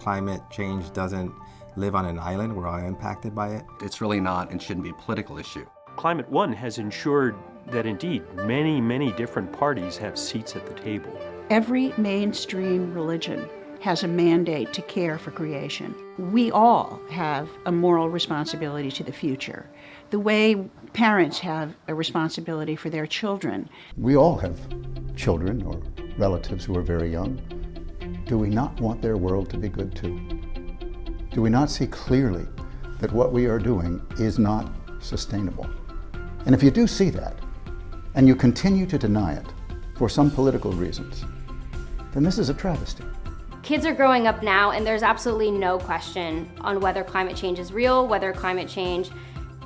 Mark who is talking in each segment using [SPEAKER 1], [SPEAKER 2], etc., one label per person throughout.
[SPEAKER 1] climate change doesn't live on an island. We're all impacted by it.
[SPEAKER 2] It's really not and shouldn't be a political issue.
[SPEAKER 3] Climate One has ensured that indeed many, many different parties have seats at the table.
[SPEAKER 4] Every mainstream religion has a mandate to care for creation. We all have a moral responsibility to the future. The way parents have a responsibility for their children.
[SPEAKER 5] We all have children or relatives who are very young. Do we not want their world to be good too? Do we not see clearly that what we are doing is not sustainable? And if you do see that, and you continue to deny it for some political reasons, then this is a travesty.
[SPEAKER 6] Kids are growing up now, and there's absolutely no question on whether climate change is real, whether climate change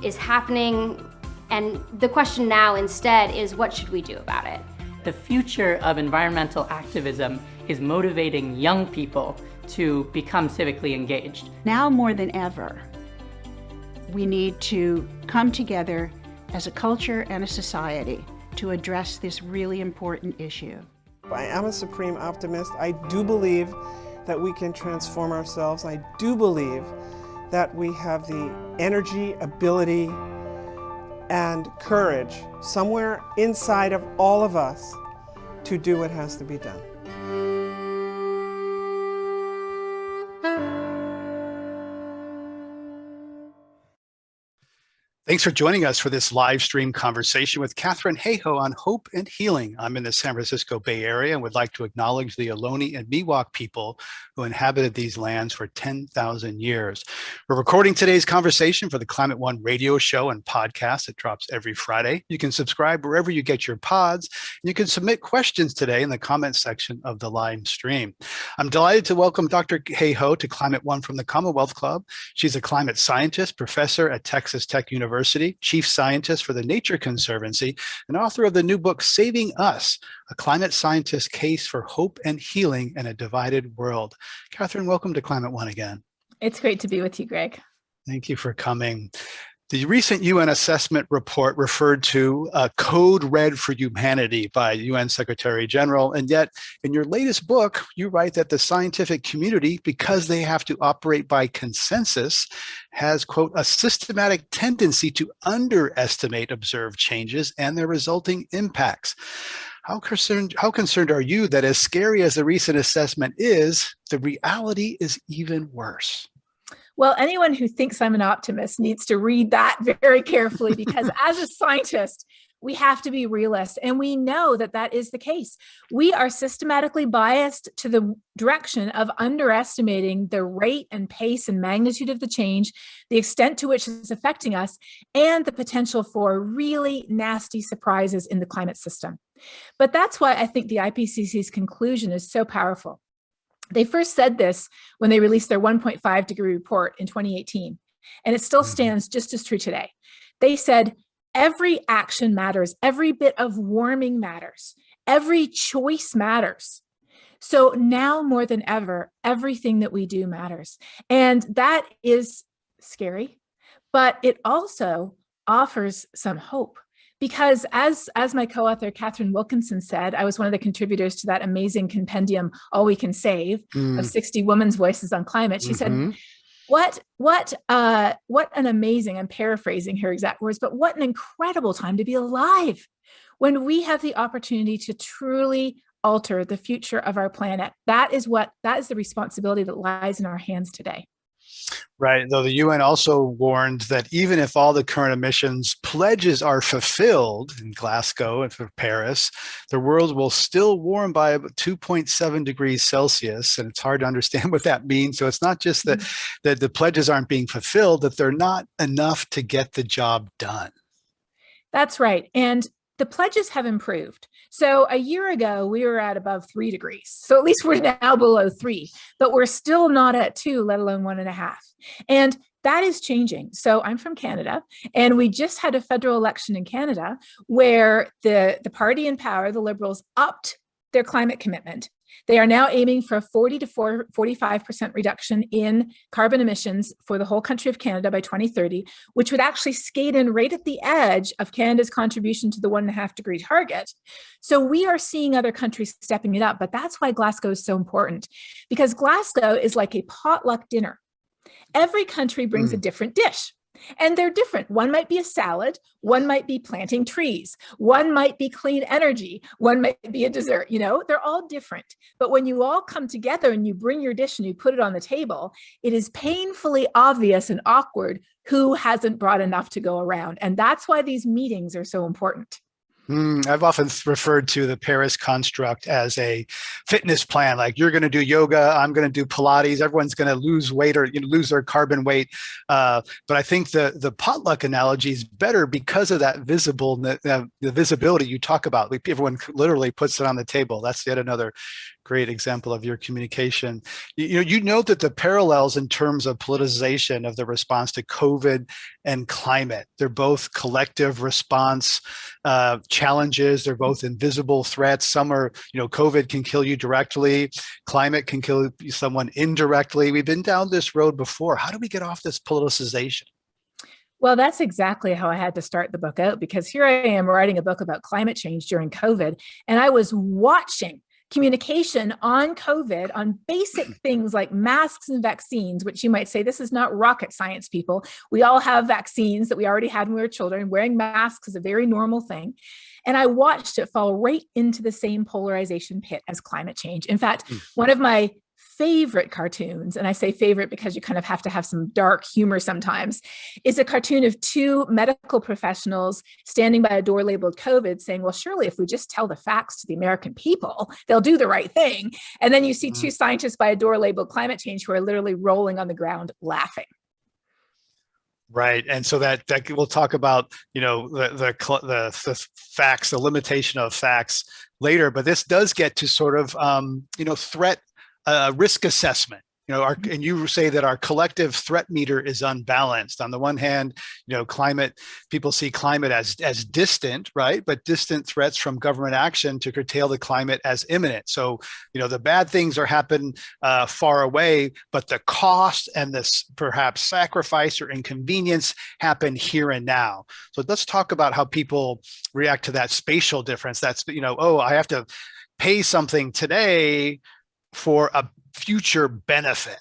[SPEAKER 6] is happening, and the question now instead is, what should we do about it?
[SPEAKER 7] The future of environmental activism is motivating young people to become civically engaged.
[SPEAKER 4] Now more than ever, we need to come together as a culture and a society to address this really important issue.
[SPEAKER 8] I am a supreme optimist. I do believe that we can transform ourselves. I do believe that we have the energy, ability, and courage somewhere inside of all of us to do what has to be done.
[SPEAKER 9] Thanks for joining us for this live stream conversation with Katharine Hayhoe on hope and healing. I'm in the San Francisco Bay Area and would like to acknowledge the Ohlone and Miwok people who inhabited these lands for 10,000 years. We're recording today's conversation for the Climate One radio show and podcast that drops every Friday. You can subscribe wherever you get your pods, and you can submit questions today in the comments section of the live stream. I'm delighted to welcome Dr. Hayhoe to Climate One from the Commonwealth Club. She's a climate scientist, professor at Texas Tech University, chief scientist for the Nature Conservancy, and author of the new book, Saving Us, a climate scientist's case for hope and healing in a divided world. Katharine, welcome to Climate One again.
[SPEAKER 10] It's great to be with you, Greg.
[SPEAKER 9] Thank you for coming. The recent UN assessment report referred to a code red for humanity by UN Secretary General, and yet in your latest book, you write that the scientific community, because they have to operate by consensus, has, quote, a systematic tendency to underestimate observed changes and their resulting impacts. How concerned are you that, as scary as the recent assessment is, the reality is even worse?
[SPEAKER 10] Well, anyone who thinks I'm an optimist needs to read that very carefully, because as a scientist, we have to be realists, and we know that that is the case. We are systematically biased to the direction of underestimating the rate and pace and magnitude of the change, the extent to which it's affecting us, and the potential for really nasty surprises in the climate system. But that's why I think the IPCC's conclusion is so powerful. They first said this when they released their 1.5 degree report in 2018, and it still stands just as true today. They said, every action matters, every bit of warming matters, every choice matters. So now more than ever, everything that we do matters. And that is scary, but it also offers some hope. Because as my co-author, Catherine Wilkinson, said, I was one of the contributors to that amazing compendium, All We Can Save, of 60 women's voices on climate. She said, what an amazing, I'm paraphrasing her exact words, but what an incredible time to be alive when we have the opportunity to truly alter the future of our planet. That is the responsibility that lies in our hands today.
[SPEAKER 9] Right, though the UN also warned that even if all the current emissions pledges are fulfilled in Glasgow and for Paris, the world will still warm by about 2.7 degrees Celsius. And it's hard to understand what that means. So it's not just that the pledges aren't being fulfilled, that they're not enough to get the job done.
[SPEAKER 10] That's right. And the pledges have improved. So a year ago, we were at above 3 degrees. So at least we're now below 3, but we're still not at 2, let alone 1.5. And that is changing. So I'm from Canada, and we just had a federal election in Canada where the party in power, the Liberals, upped their climate commitment. They are now aiming for a 40 to 45% reduction in carbon emissions for the whole country of Canada by 2030, which would actually skate in right at the edge of Canada's contribution to the 1.5-degree target. So we are seeing other countries stepping it up, but that's why Glasgow is so important, because Glasgow is like a potluck dinner. Every country brings a different dish. And they're different. One might be a salad, one might be planting trees, one might be clean energy, one might be a dessert, they're all different. But when you all come together and you bring your dish and you put it on the table, it is painfully obvious and awkward who hasn't brought enough to go around. And that's why these meetings are so important.
[SPEAKER 9] I've often referred to the Paris construct as a fitness plan. Like, you're going to do yoga, I'm going to do Pilates, everyone's going to lose weight or lose their carbon weight. But I think the potluck analogy is better because of that the visibility you talk about. Like, everyone literally puts it on the table. That's yet another great example of your communication. You note that the parallels in terms of politicization of the response to COVID and climate, they're both collective response challenges. They're both invisible threats. Some are, COVID can kill you directly. Climate can kill someone indirectly. We've been down this road before. How do we get off this politicization?
[SPEAKER 10] Well, that's exactly how I had to start the book out, because here I am writing a book about climate change during COVID, and I was watching communication on COVID, on basic things like masks and vaccines, which you might say, this is not rocket science, people. We all have vaccines that we already had when we were children. Wearing masks is a very normal thing. And I watched it fall right into the same polarization pit as climate change. In fact, one of my favorite cartoons, and I say favorite because you kind of have to have some dark humor sometimes, is a cartoon of two medical professionals standing by a door labeled COVID saying, well, surely if we just tell the facts to the American people, they'll do the right thing. And then you see two scientists by a door labeled climate change who are literally rolling on the ground laughing.
[SPEAKER 9] Right. And so that we'll talk about, the facts, the limitation of facts later, but this does get to sort of, threat risk assessment. And you say that our collective threat meter is unbalanced. On the one hand, climate, people see climate as distant, right? But distant threats from government action to curtail the climate as imminent. So, the bad things are happening far away, but the cost and this perhaps sacrifice or inconvenience happen here and now. So let's talk about how people react to that spatial difference. That's, I have to pay something today for a future benefit.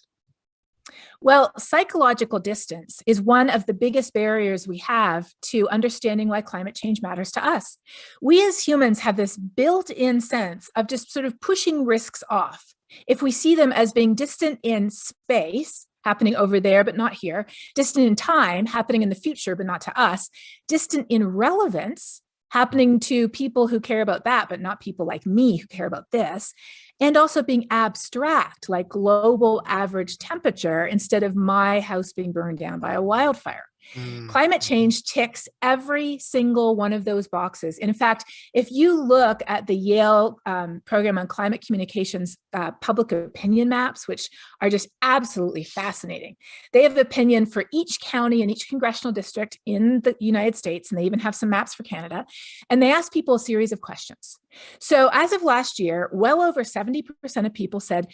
[SPEAKER 10] Well, psychological distance is one of the biggest barriers we have to understanding why climate change matters to us. We as humans have this built-in sense of just sort of pushing risks off. If we see them as being distant in space, happening over there, but not here, distant in time, happening in the future, but not to us, distant in relevance, happening to people who care about that, but not people like me who care about this, and also being abstract, like global average temperature, instead of my house being burned down by a wildfire. Climate change ticks every single one of those boxes. In fact, if you look at the Yale program on climate communications public opinion maps, which are just absolutely fascinating, they have opinion for each county and each congressional district in the United States, and they even have some maps for Canada, and they ask people a series of questions. So as of last year, well over 70% of people said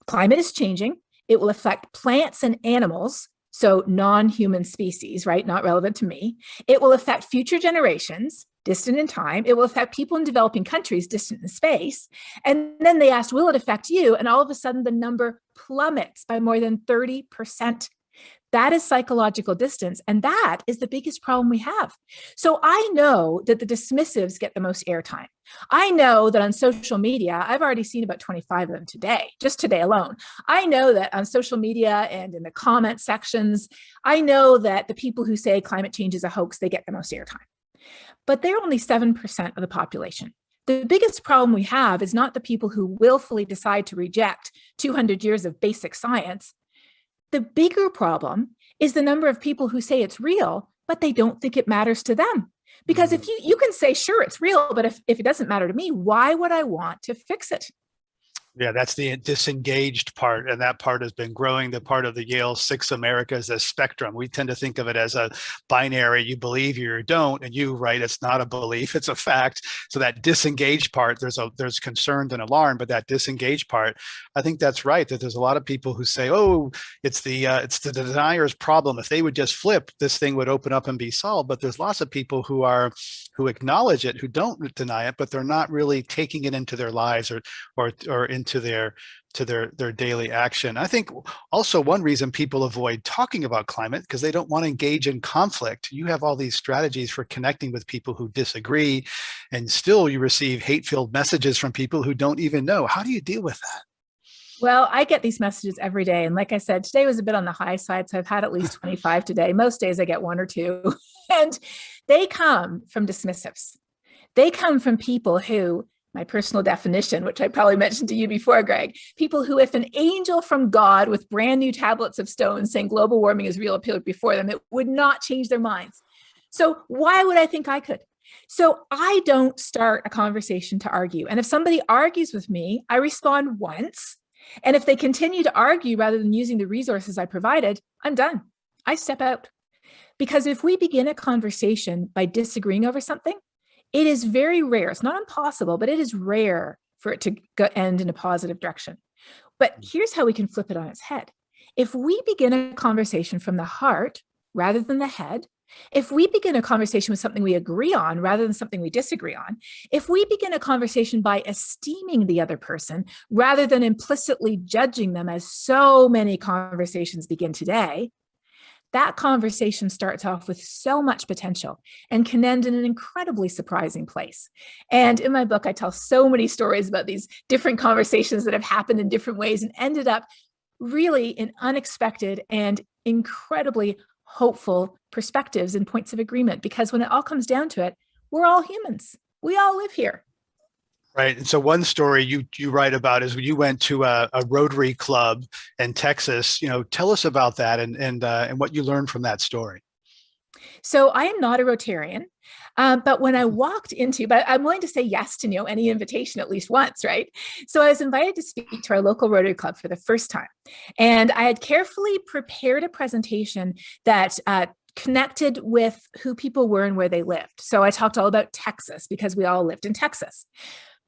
[SPEAKER 10] climate is changing, it will affect plants and animals, so non-human species, right? Not relevant to me. It will affect future generations, distant in time. It will affect people in developing countries, distant in space. And then they asked, will it affect you? And all of a sudden the number plummets by more than 30%. That is psychological distance. And that is the biggest problem we have. So I know that the dismissives get the most airtime. I know that on social media, I've already seen about 25 of them today, just today alone. I know that on social media and in the comment sections, I know that the people who say climate change is a hoax, they get the most airtime. But they're only 7% of the population. The biggest problem we have is not the people who willfully decide to reject 200 years of basic science. The bigger problem is the number of people who say it's real, but they don't think it matters to them. Because if you can say, sure, it's real, but if it doesn't matter to me, why would I want to fix it?
[SPEAKER 9] Yeah, that's the disengaged part, and that part has been growing. The part of the Yale Six Americas as spectrum. We tend to think of it as a binary, you believe, you don't, and you, right, it's not a belief, it's a fact. So that disengaged part, there's concern and alarm, but that disengaged part, I think that's right, that there's a lot of people who say, oh, it's the denier's problem. If they would just flip, this thing would open up and be solved. But there's lots of people who acknowledge it, who don't deny it, but they're not really taking it into their lives or into their daily action. I think also one reason people avoid talking about climate because they don't want to engage in conflict. You have all these strategies for connecting with people who disagree, and still you receive hate-filled messages from people who don't even know. How do you deal with that?
[SPEAKER 10] Well, I get these messages every day. And like I said, today was a bit on the high side. So I've had at least 25 today. Most days I get one or two. And they come from dismissives. They come from people who, my personal definition, which I probably mentioned to you before, Greg, people who, if an angel from God with brand new tablets of stone saying global warming is real appeared before them, it would not change their minds. So why would I think I could? So I don't start a conversation to argue. And if somebody argues with me, I respond once. And if they continue to argue rather than using the resources I provided, I'm done. I step out. Because if we begin a conversation by disagreeing over something, it is very rare. It's not impossible, but it is rare for it to end in a positive direction. But here's how we can flip it on its head. If we begin a conversation from the heart rather than the head, if we begin a conversation with something we agree on rather than something we disagree on, if we begin a conversation by esteeming the other person rather than implicitly judging them, as so many conversations begin today, that conversation starts off with so much potential and can end in an incredibly surprising place. And in my book, I tell so many stories about these different conversations that have happened in different ways and ended up really in unexpected and incredibly hopeful perspectives and points of agreement. Because when it all comes down to it, we're all humans. We all live here.
[SPEAKER 9] Right. And so one story you write about is when you went to a Rotary Club in Texas. Tell us about that and what you learned from that story.
[SPEAKER 10] So I am not a Rotarian, but when I walked into, but I'm willing to say yes to any invitation at least once, right? So I was invited to speak to our local Rotary Club for the first time. And I had carefully prepared a presentation that connected with who people were and where they lived. So I talked all about Texas because we all lived in Texas.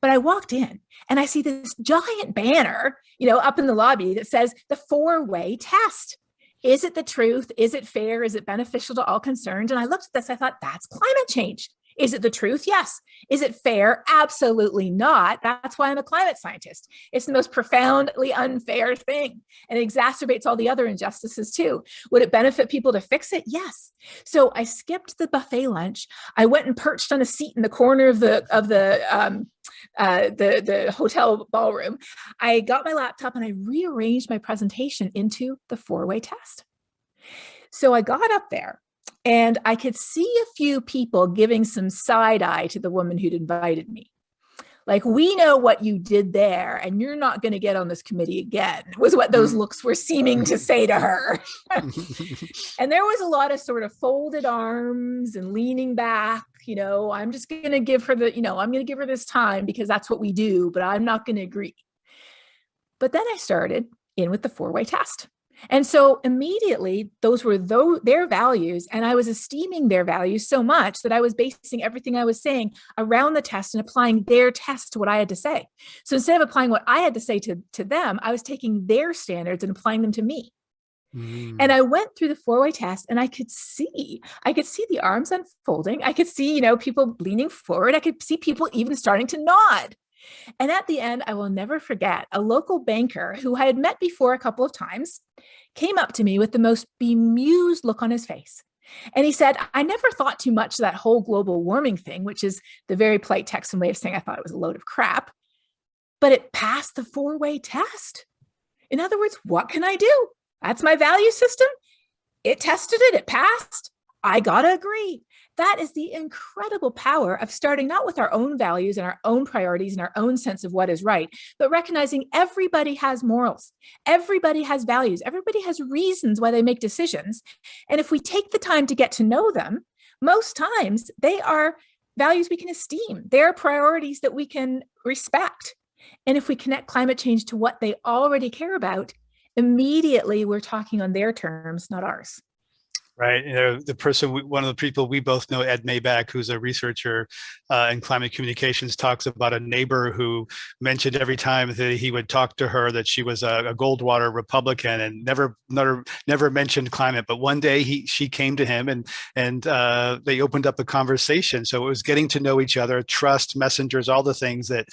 [SPEAKER 10] But I walked in and I see this giant banner, up in the lobby that says the 4-way test. Is it the truth? Is it fair? Is it beneficial to all concerned? And I looked at this, I thought, that's climate change. Is it the truth? Yes. Is it fair? Absolutely not. That's why I'm a climate scientist. It's the most profoundly unfair thing, and it exacerbates all the other injustices too. Would it benefit people to fix it? Yes. So I skipped the buffet lunch. I went and perched on a seat in the corner of the hotel ballroom. I got my laptop and I rearranged my presentation into the 4-way test. So I got up there and I could see a few people giving some side eye to the woman who'd invited me. Like, we know what you did there and you're not going to get on this committee again, was what those looks were seeming to say to her. And there was a lot of sort of folded arms and leaning back, I'm just going to give her I'm going to give her this time because that's what we do, but I'm not going to agree. But then I started in with the 4-way test. And so immediately those were their values, and I was esteeming their values so much that I was basing everything I was saying around the test and applying their test to what I had to say. So instead of applying what I had to say to them, I was taking their standards and applying them to me. And I went through the 4-way test and I could see the arms unfolding. I could see, people leaning forward. I could see people even starting to nod. And at the end, I will never forget, a local banker who I had met before a couple of times came up to me with the most bemused look on his face. And he said, I never thought too much of that whole global warming thing, which is the very polite Texan way of saying I thought it was a load of crap, but it passed the 4-way test. In other words, what can I do? That's my value system. It tested it, it passed. I gotta agree. That is the incredible power of starting not with our own values and our own priorities and our own sense of what is right, but recognizing everybody has morals, everybody has values, everybody has reasons why they make decisions. And if we take the time to get to know them, most times they are values we can esteem. They are priorities that we can respect. And if we connect climate change to what they already care about, immediately we're talking on their terms, not ours.
[SPEAKER 9] Right. One of the people we both know, Ed Maybach, who's a researcher in climate communications, talks about a neighbor who mentioned every time that he would talk to her that she was a Goldwater Republican and never mentioned climate. But one day she came to him and they opened up a conversation. So it was getting to know each other, trust, messengers, all the things that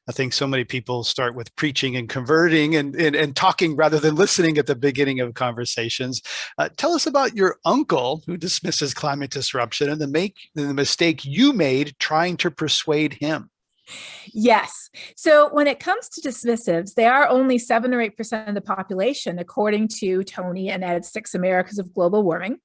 [SPEAKER 9] I think so many people start with preaching and converting and talking rather than listening at the beginning of conversations. Tell us about your uncle who dismisses climate disruption and the mistake you made trying to persuade him.
[SPEAKER 10] Yes. So when it comes to dismissives, they are only 7 or 8% of the population, according to Tony and Ed's 6 Americas of Global Warming.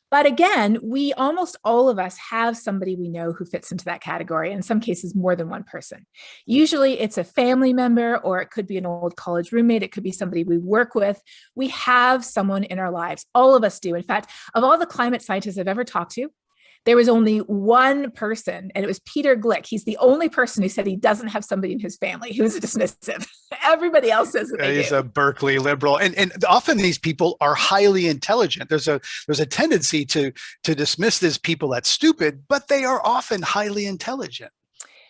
[SPEAKER 10] But again, almost all of us have somebody we know who fits into that category, in some cases more than one person. Usually it's a family member, or it could be an old college roommate. It could be somebody we work with. We have someone in our lives. All of us do. In fact, of all the climate scientists I've ever talked to, there was only one person, and it was Peter Glick. He's the only person who said he doesn't have somebody in his family who's a dismissive. Everybody else says that
[SPEAKER 9] he's a Berkeley liberal. And often these people are highly intelligent. There's a tendency to dismiss these people as stupid, but they are often highly intelligent.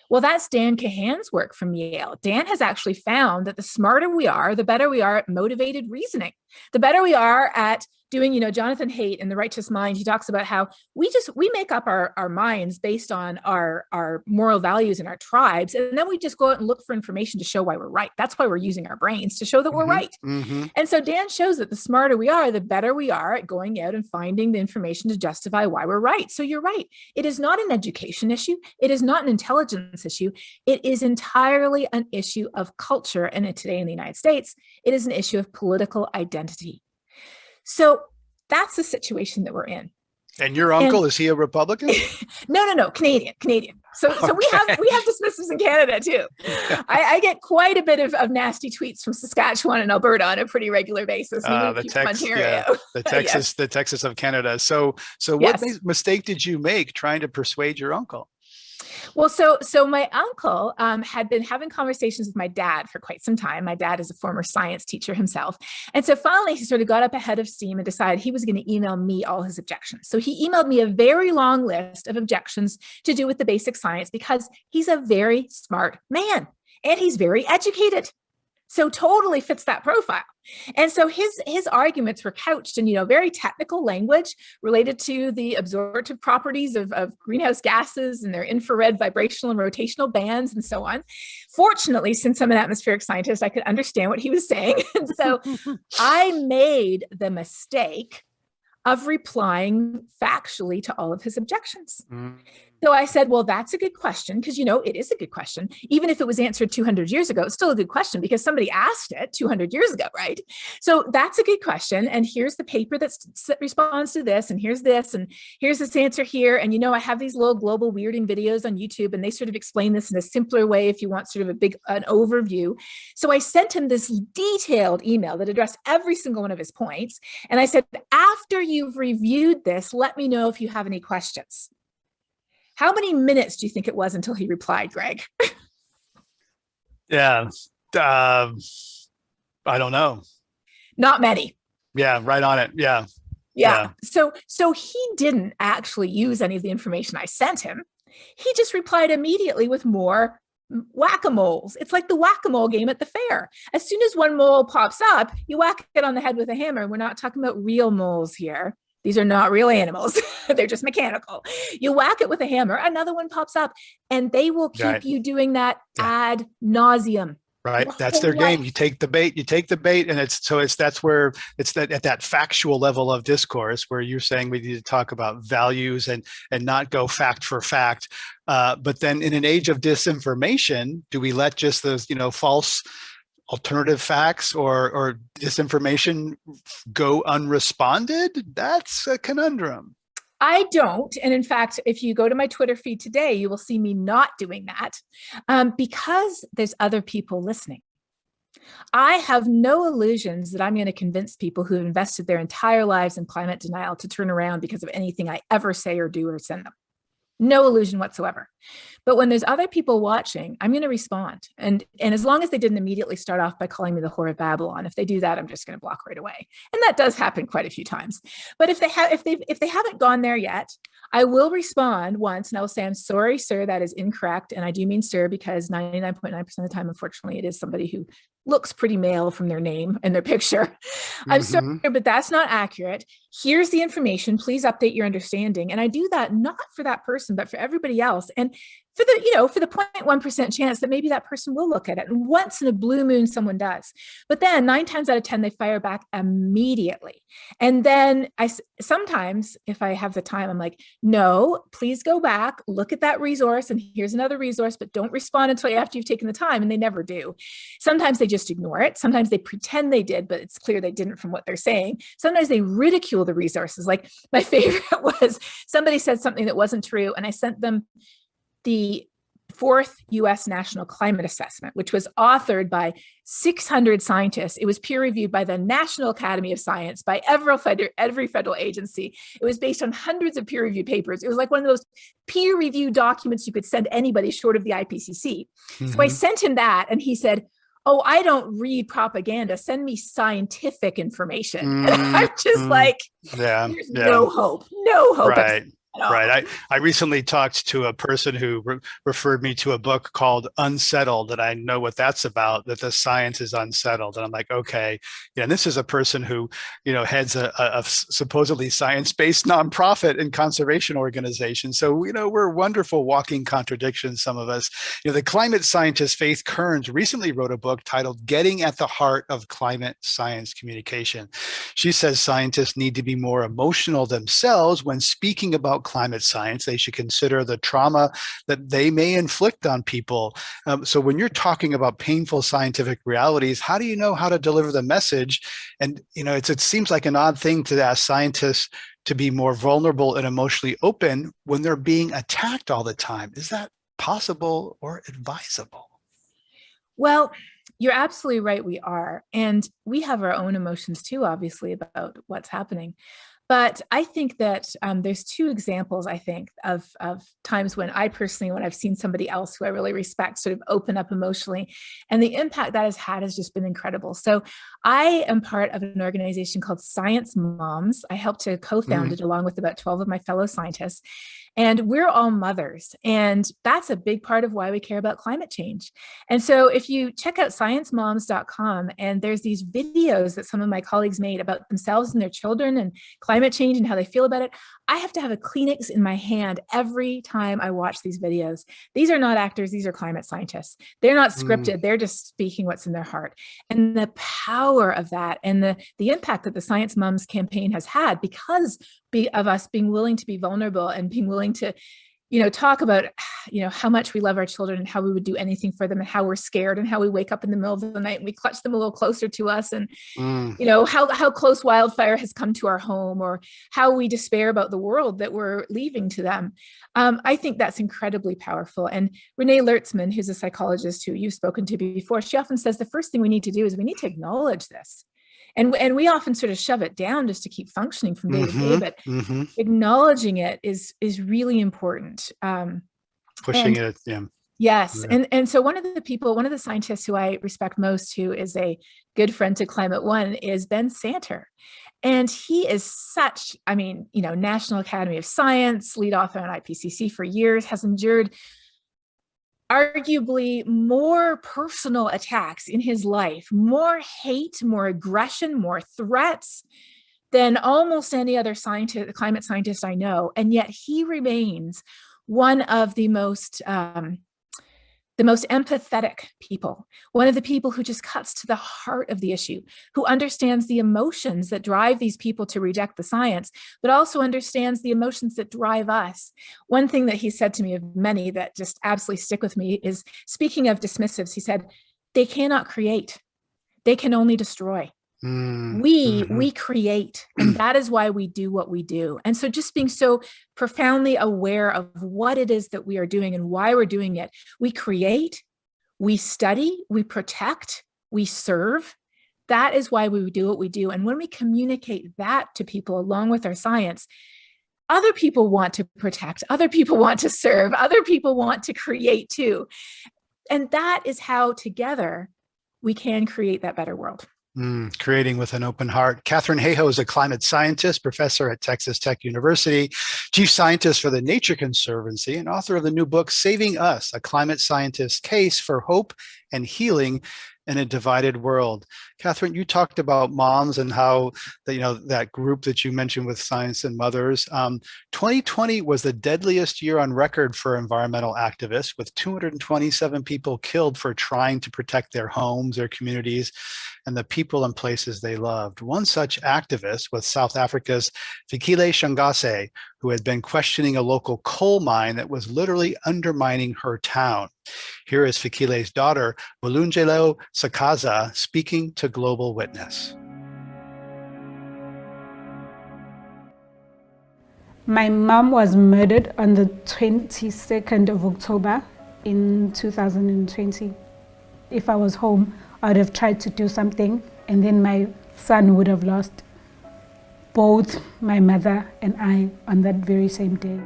[SPEAKER 10] Well, that's Dan Kahan's work from Yale. Dan has actually found that the smarter we are, the better we are at motivated reasoning. The better we are at doing, Jonathan Haidt in The Righteous Mind, he talks about how we make up our minds based on our moral values and our tribes. And then we just go out and look for information to show why we're right. That's why we're using our brains, to show that we're right. Mm-hmm. And so Dan shows that the smarter we are, the better we are at going out and finding the information to justify why we're right. So you're right. It is not an education issue. It is not an intelligence issue. It is entirely an issue of culture. And today in the United States, it is an issue of political identity. So that's the situation that we're in.
[SPEAKER 9] And your uncle, is he a Republican?
[SPEAKER 10] No, Canadian. So okay. So we have dismissives in Canada too. I get quite a bit of nasty tweets from Saskatchewan and Alberta on a pretty regular basis.
[SPEAKER 9] The Texas of Canada. So what mistake did you make trying to persuade your uncle?
[SPEAKER 10] Well, so my uncle had been having conversations with my dad for quite some time. My dad is a former science teacher himself. And so finally, he sort of got up ahead of steam and decided he was going to email me all his objections. So he emailed me a very long list of objections to do with the basic science, because he's a very smart man and he's very educated. So totally fits that profile. And so his arguments were couched in, very technical language related to the absorptive properties of greenhouse gases and their infrared vibrational and rotational bands and so on. Fortunately, since I'm an atmospheric scientist, I could understand what he was saying. And so I made the mistake of replying factually to all of his objections. So I said, well, that's a good question, because, it is a good question. Even if it was answered 200 years ago, it's still a good question because somebody asked it 200 years ago, right? So that's a good question. And here's the paper that responds to this, and here's this answer here. And, I have these little global weirding videos on YouTube, and they sort of explain this in a simpler way if you want sort of an overview. So I sent him this detailed email that addressed every single one of his points. And I said, after you've reviewed this, let me know if you have any questions. How many minutes do you think it was until he replied, Greg?
[SPEAKER 9] Yeah, I don't know.
[SPEAKER 10] Not many.
[SPEAKER 9] Yeah, right on it.
[SPEAKER 10] Yeah. So he didn't actually use any of the information I sent him. He just replied immediately with more whack-a-moles. It's like the whack-a-mole game at the fair. As soon as one mole pops up, you whack it on the head with a hammer. We're not talking about real moles here. These are not real animals. They're just mechanical. You whack it with a hammer, another one pops up, and they will keep you doing that ad nauseum.
[SPEAKER 9] Right. That's their game. You take the bait, and that's where it's at that factual level of discourse where you're saying we need to talk about values and not go fact for fact. But then in an age of disinformation, do we let just those, false alternative facts or disinformation go unresponded? That's a conundrum.
[SPEAKER 10] I don't. And in fact, if you go to my Twitter feed today, you will see me not doing that because there's other people listening. I have no illusions that I'm going to convince people who have invested their entire lives in climate denial to turn around because of anything I ever say or do or send them. No illusion whatsoever. But when there's other people watching, I'm going to respond. And as long as they didn't immediately start off by calling me the whore of Babylon, if they do that, I'm just going to block right away. And that does happen quite a few times. But if they haven't gone there yet, I will respond once and I will say, I'm sorry, sir, that is incorrect. And I do mean sir, because 99.9% of the time, unfortunately, it is somebody who looks pretty male from their name and their picture. I'm sorry, but that's not accurate. Here's the information. Please update your understanding. And I do that not for that person, but for everybody else. And for the 0.1% chance that maybe that person will look at it. And once in a blue moon, someone does. But then 9 times out of 10, they fire back immediately. And then sometimes, if I have the time, I'm like, no, please go back, look at that resource. And here's another resource, but don't respond until after you've taken the time. And they never do. Sometimes they just ignore it. Sometimes they pretend they did, but it's clear they didn't from what they're saying. Sometimes they ridicule the resources. Like my favorite was somebody said something that wasn't true. And I sent them the 4th U.S. National Climate Assessment, which was authored by 600 scientists. It was peer reviewed by the National Academy of Science, by every federal agency. It was based on hundreds of peer reviewed papers. It was like one of those peer reviewed documents you could send anybody short of the IPCC. So I sent him that and he said, oh, I don't read propaganda. Send me scientific information. And I'm just like, there's no hope.
[SPEAKER 9] Right. Right. I recently talked to a person who referred me to a book called Unsettled, and I know what that's about, that the science is unsettled. And I'm like, okay, and this is a person who, heads a supposedly science-based nonprofit and conservation organization. So, we're wonderful walking contradictions, some of us. The climate scientist Faith Kearns recently wrote a book titled Getting at the Heart of Climate Science Communication. She says scientists need to be more emotional themselves when speaking about climate science. They should consider the trauma that they may inflict on people. So when you're talking about painful scientific realities, how do you know how to deliver the message? And it seems like an odd thing to ask scientists to be more vulnerable and emotionally open when they're being attacked all the time. Is that possible or advisable?
[SPEAKER 10] Well, you're absolutely right. We are. And we have our own emotions too, obviously, about what's happening. But I think that there's 2 examples, I think, of times when I personally, when I've seen somebody else who I really respect sort of open up emotionally, and the impact that has had has just been incredible. So I am part of an organization called Science Moms. I helped to co-found it along with about 12 of my fellow scientists. And we're all mothers. And that's a big part of why we care about climate change. And so if you check out sciencemoms.com, and there's these videos that some of my colleagues made about themselves and their children and climate change and how they feel about it, I have to have a Kleenex in my hand every time I watch these videos. These are not actors. These are climate scientists. They're not scripted. They're just speaking what's in their heart. And the power of that and the impact that the Science Moms campaign has had because of us being willing to be vulnerable and being willing to, talk about, how much we love our children and how we would do anything for them and how we're scared and how we wake up in the middle of the night and we clutch them a little closer to us and, how close wildfire has come to our home or how we despair about the world that we're leaving to them. I think that's incredibly powerful. And Renee Lertzman, who's a psychologist who you've spoken to before, she often says the first thing we need to do is we need to acknowledge this. And we often sort of shove it down just to keep functioning from day to day, but acknowledging it is really important.
[SPEAKER 9] Pushing it, yeah.
[SPEAKER 10] Yes. Yeah. And so one of the scientists who I respect most, who is a good friend to Climate One, is Ben Santer. And he is such, National Academy of Science, lead author on IPCC for years, has endured arguably more personal attacks in his life, more hate, more aggression, more threats than almost any other climate scientist I know. And yet he remains one of the most empathetic people, one of the people who just cuts to the heart of the issue, who understands the emotions that drive these people to reject the science, but also understands the emotions that drive us. One thing that he said to me, of many that just absolutely stick with me, is, speaking of dismissives, he said, they cannot create, they can only destroy. We create, and that is why we do what we do. And so just being so profoundly aware of what it is that we are doing and why we're doing it. We create, we study, we protect, we serve. That is why we do what we do. And when we communicate that to people along with our science, other people want to protect, other people want to serve, other people want to create too. And that is how together we can create that better world.
[SPEAKER 9] Creating with an open heart. Katharine Hayhoe is a climate scientist, professor at Texas Tech University, chief scientist for the Nature Conservancy, and author of the new book, Saving Us, A Climate Scientist's Case for Hope and Healing in a Divided World. Katharine, you talked about moms and how that group that you mentioned with Science and Mothers. 2020 was the deadliest year on record for environmental activists, with 227 people killed for trying to protect their homes, their communities, and the people and places they loved. One such activist was South Africa's Fikile Shangase, who had been questioning a local coal mine that was literally undermining her town. Here is Fikile's daughter, Mulungelo Sakaza, speaking to Global Witness.
[SPEAKER 11] My mom was murdered on the 22nd of October in 2020. If I was home, I would have tried to do something, and then my son would have lost both my mother and I on that very same day.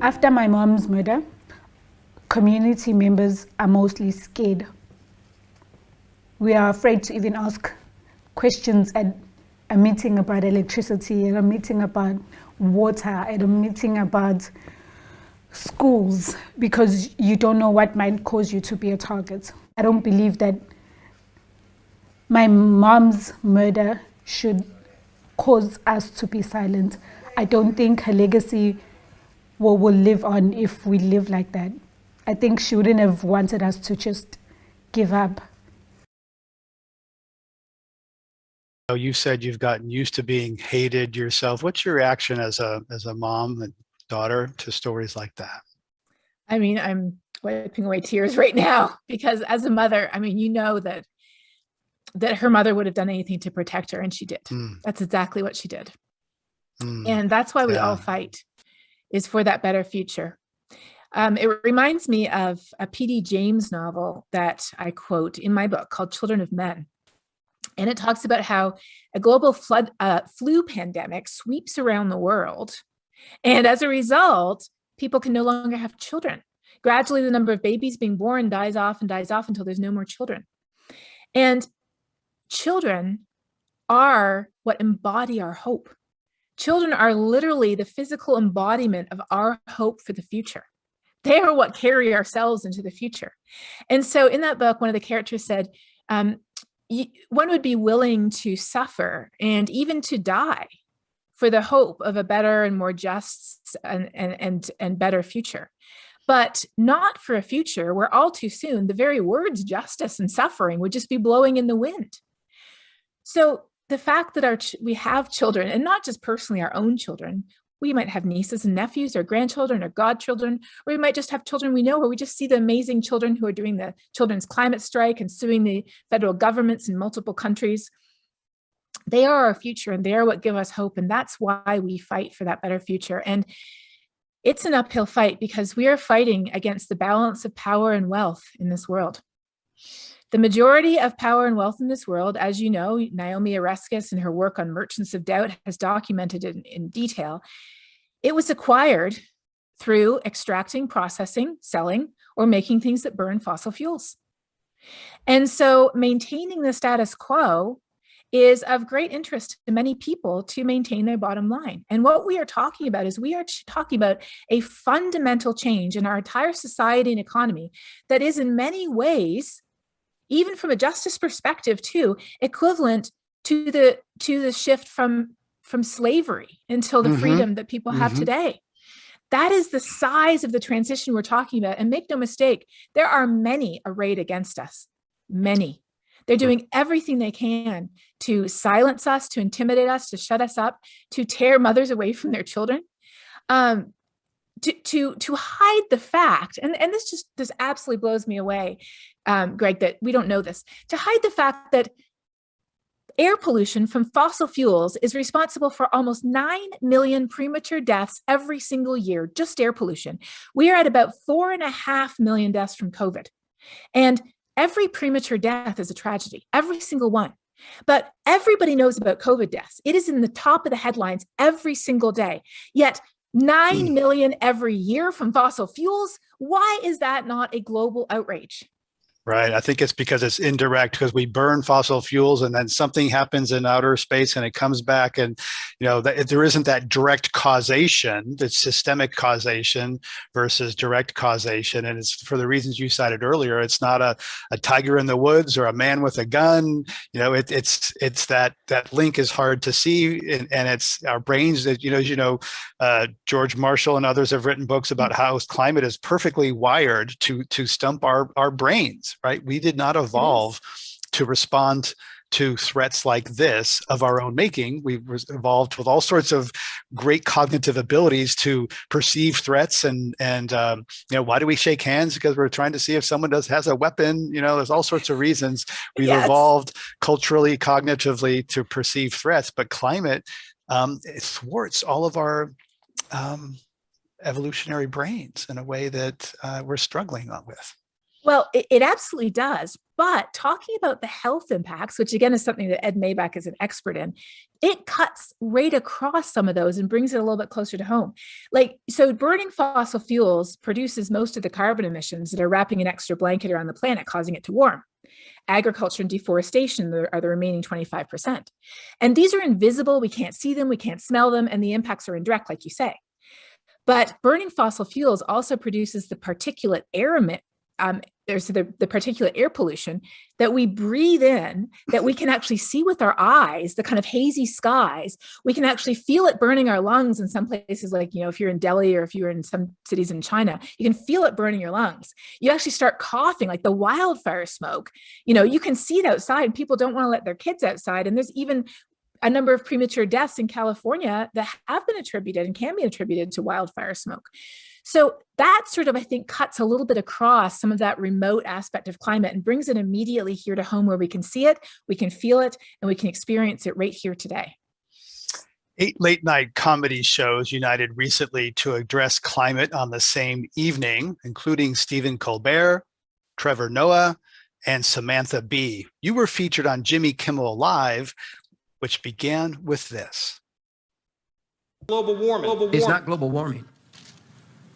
[SPEAKER 11] After my mom's murder, community members are mostly scared. We are afraid to even ask questions at a meeting about electricity, at a meeting about water, at a meeting about schools, because you don't know what might cause you to be a target. I don't believe that my mom's murder should cause us to be silent. I don't think her legacy will live on if we live like that. I think she wouldn't have wanted us to just give up.
[SPEAKER 9] You said you've gotten used to being hated yourself. What's your reaction as a mom and daughter to stories like that?
[SPEAKER 10] I mean, I'm wiping away tears right now, because as a mother, I mean, you know that her mother would have done anything to protect her, and she did. That's exactly what she did. And that's why we all fight, is for that better future. It reminds me of a P.D. James novel that I quote in my book called Children of Men. And it talks about how a global flu pandemic sweeps around the world. And as a result, people can no longer have children. Gradually, the number of babies being born dies off until there's no more children. And children are what embody our hope. Children are literally the physical embodiment of our hope for the future. They are what carry ourselves into the future. And so in that book, one of the characters said, one would be willing to suffer and even to die for the hope of a better and more just and better future, but not for a future where all too soon the very words justice and suffering would just be blowing in the wind. So the fact that we have children, and not just personally our own children, we might have nieces and nephews or grandchildren or godchildren, or we might just have children we know, where we just see the amazing children who are doing the children's climate strike and suing the federal governments in multiple countries. They are our future, and they are what give us hope. And that's why we fight for that better future. And it's an uphill fight, because we are fighting against the balance of power and wealth in this world. The majority of power and wealth in this world, as you know, Naomi Oreskes in her work on Merchants of Doubt has documented it in detail. It was acquired through extracting, processing, selling, or making things that burn fossil fuels. And so maintaining the status quo is of great interest to many people to maintain their bottom line. And what we are talking about is we are talking about a fundamental change in our entire society and economy that is in many ways, even from a justice perspective too, equivalent to the shift from slavery until the freedom that people have today. That is the size of the transition we're talking about. And make no mistake, there are many arrayed against us, many. They're doing everything they can to silence us, to intimidate us, to shut us up, to tear mothers away from their children, to hide the fact, and this absolutely blows me away, Greg, that we don't know this, to hide the fact that air pollution from fossil fuels is responsible for almost 9 million premature deaths every single year, just air pollution. We are at about 4.5 million deaths from COVID. And every premature death is a tragedy, every single one. But everybody knows about COVID deaths. It is in the top of the headlines every single day. Yet 9 million every year from fossil fuels. Why is that not a global outrage?
[SPEAKER 9] Right. I think it's because it's indirect, because we burn fossil fuels and then something happens in outer space and it comes back. And, there isn't that direct causation, that's systemic causation versus direct causation. And it's for the reasons you cited earlier. It's not a tiger in the woods or a man with a gun. It's that link is hard to see. And it's our brains that, George Marshall and others have written books about how climate is perfectly wired to stump our brains. Right? We did not evolve to respond to threats like this of our own making. We evolved with all sorts of great cognitive abilities to perceive threats. And why do we shake hands? Because we're trying to see if someone has a weapon. There's all sorts of reasons we've evolved culturally, cognitively to perceive threats. But climate, it thwarts all of our evolutionary brains in a way that we're struggling with.
[SPEAKER 10] Well, it absolutely does. But talking about the health impacts, which again is something that Ed Maybach is an expert in, it cuts right across some of those and brings it a little bit closer to home. So burning fossil fuels produces most of the carbon emissions that are wrapping an extra blanket around the planet, causing it to warm. Agriculture and deforestation are the remaining 25%. And these are invisible. We can't see them. We can't smell them. And the impacts are indirect, like you say. But burning fossil fuels also produces the particulate air there's the particulate air pollution that we breathe in, that we can actually see with our eyes, the kind of hazy skies. We can actually feel it burning our lungs in some places, like, if you're in Delhi or if you're in some cities in China, you can feel it burning your lungs. You actually start coughing, like the wildfire smoke. You can see it outside, and people don't want to let their kids outside. And there's even a number of premature deaths in California that have been attributed and can be attributed to wildfire smoke. So that sort of, I think, cuts a little bit across some of that remote aspect of climate and brings it immediately here to home, where we can see it, we can feel it, and we can experience it right here today.
[SPEAKER 9] 8 late-night comedy shows united recently to address climate on the same evening, including Stephen Colbert, Trevor Noah, and Samantha Bee. You were featured on Jimmy Kimmel Live, which began with this.
[SPEAKER 12] Global warming. It's not global warming.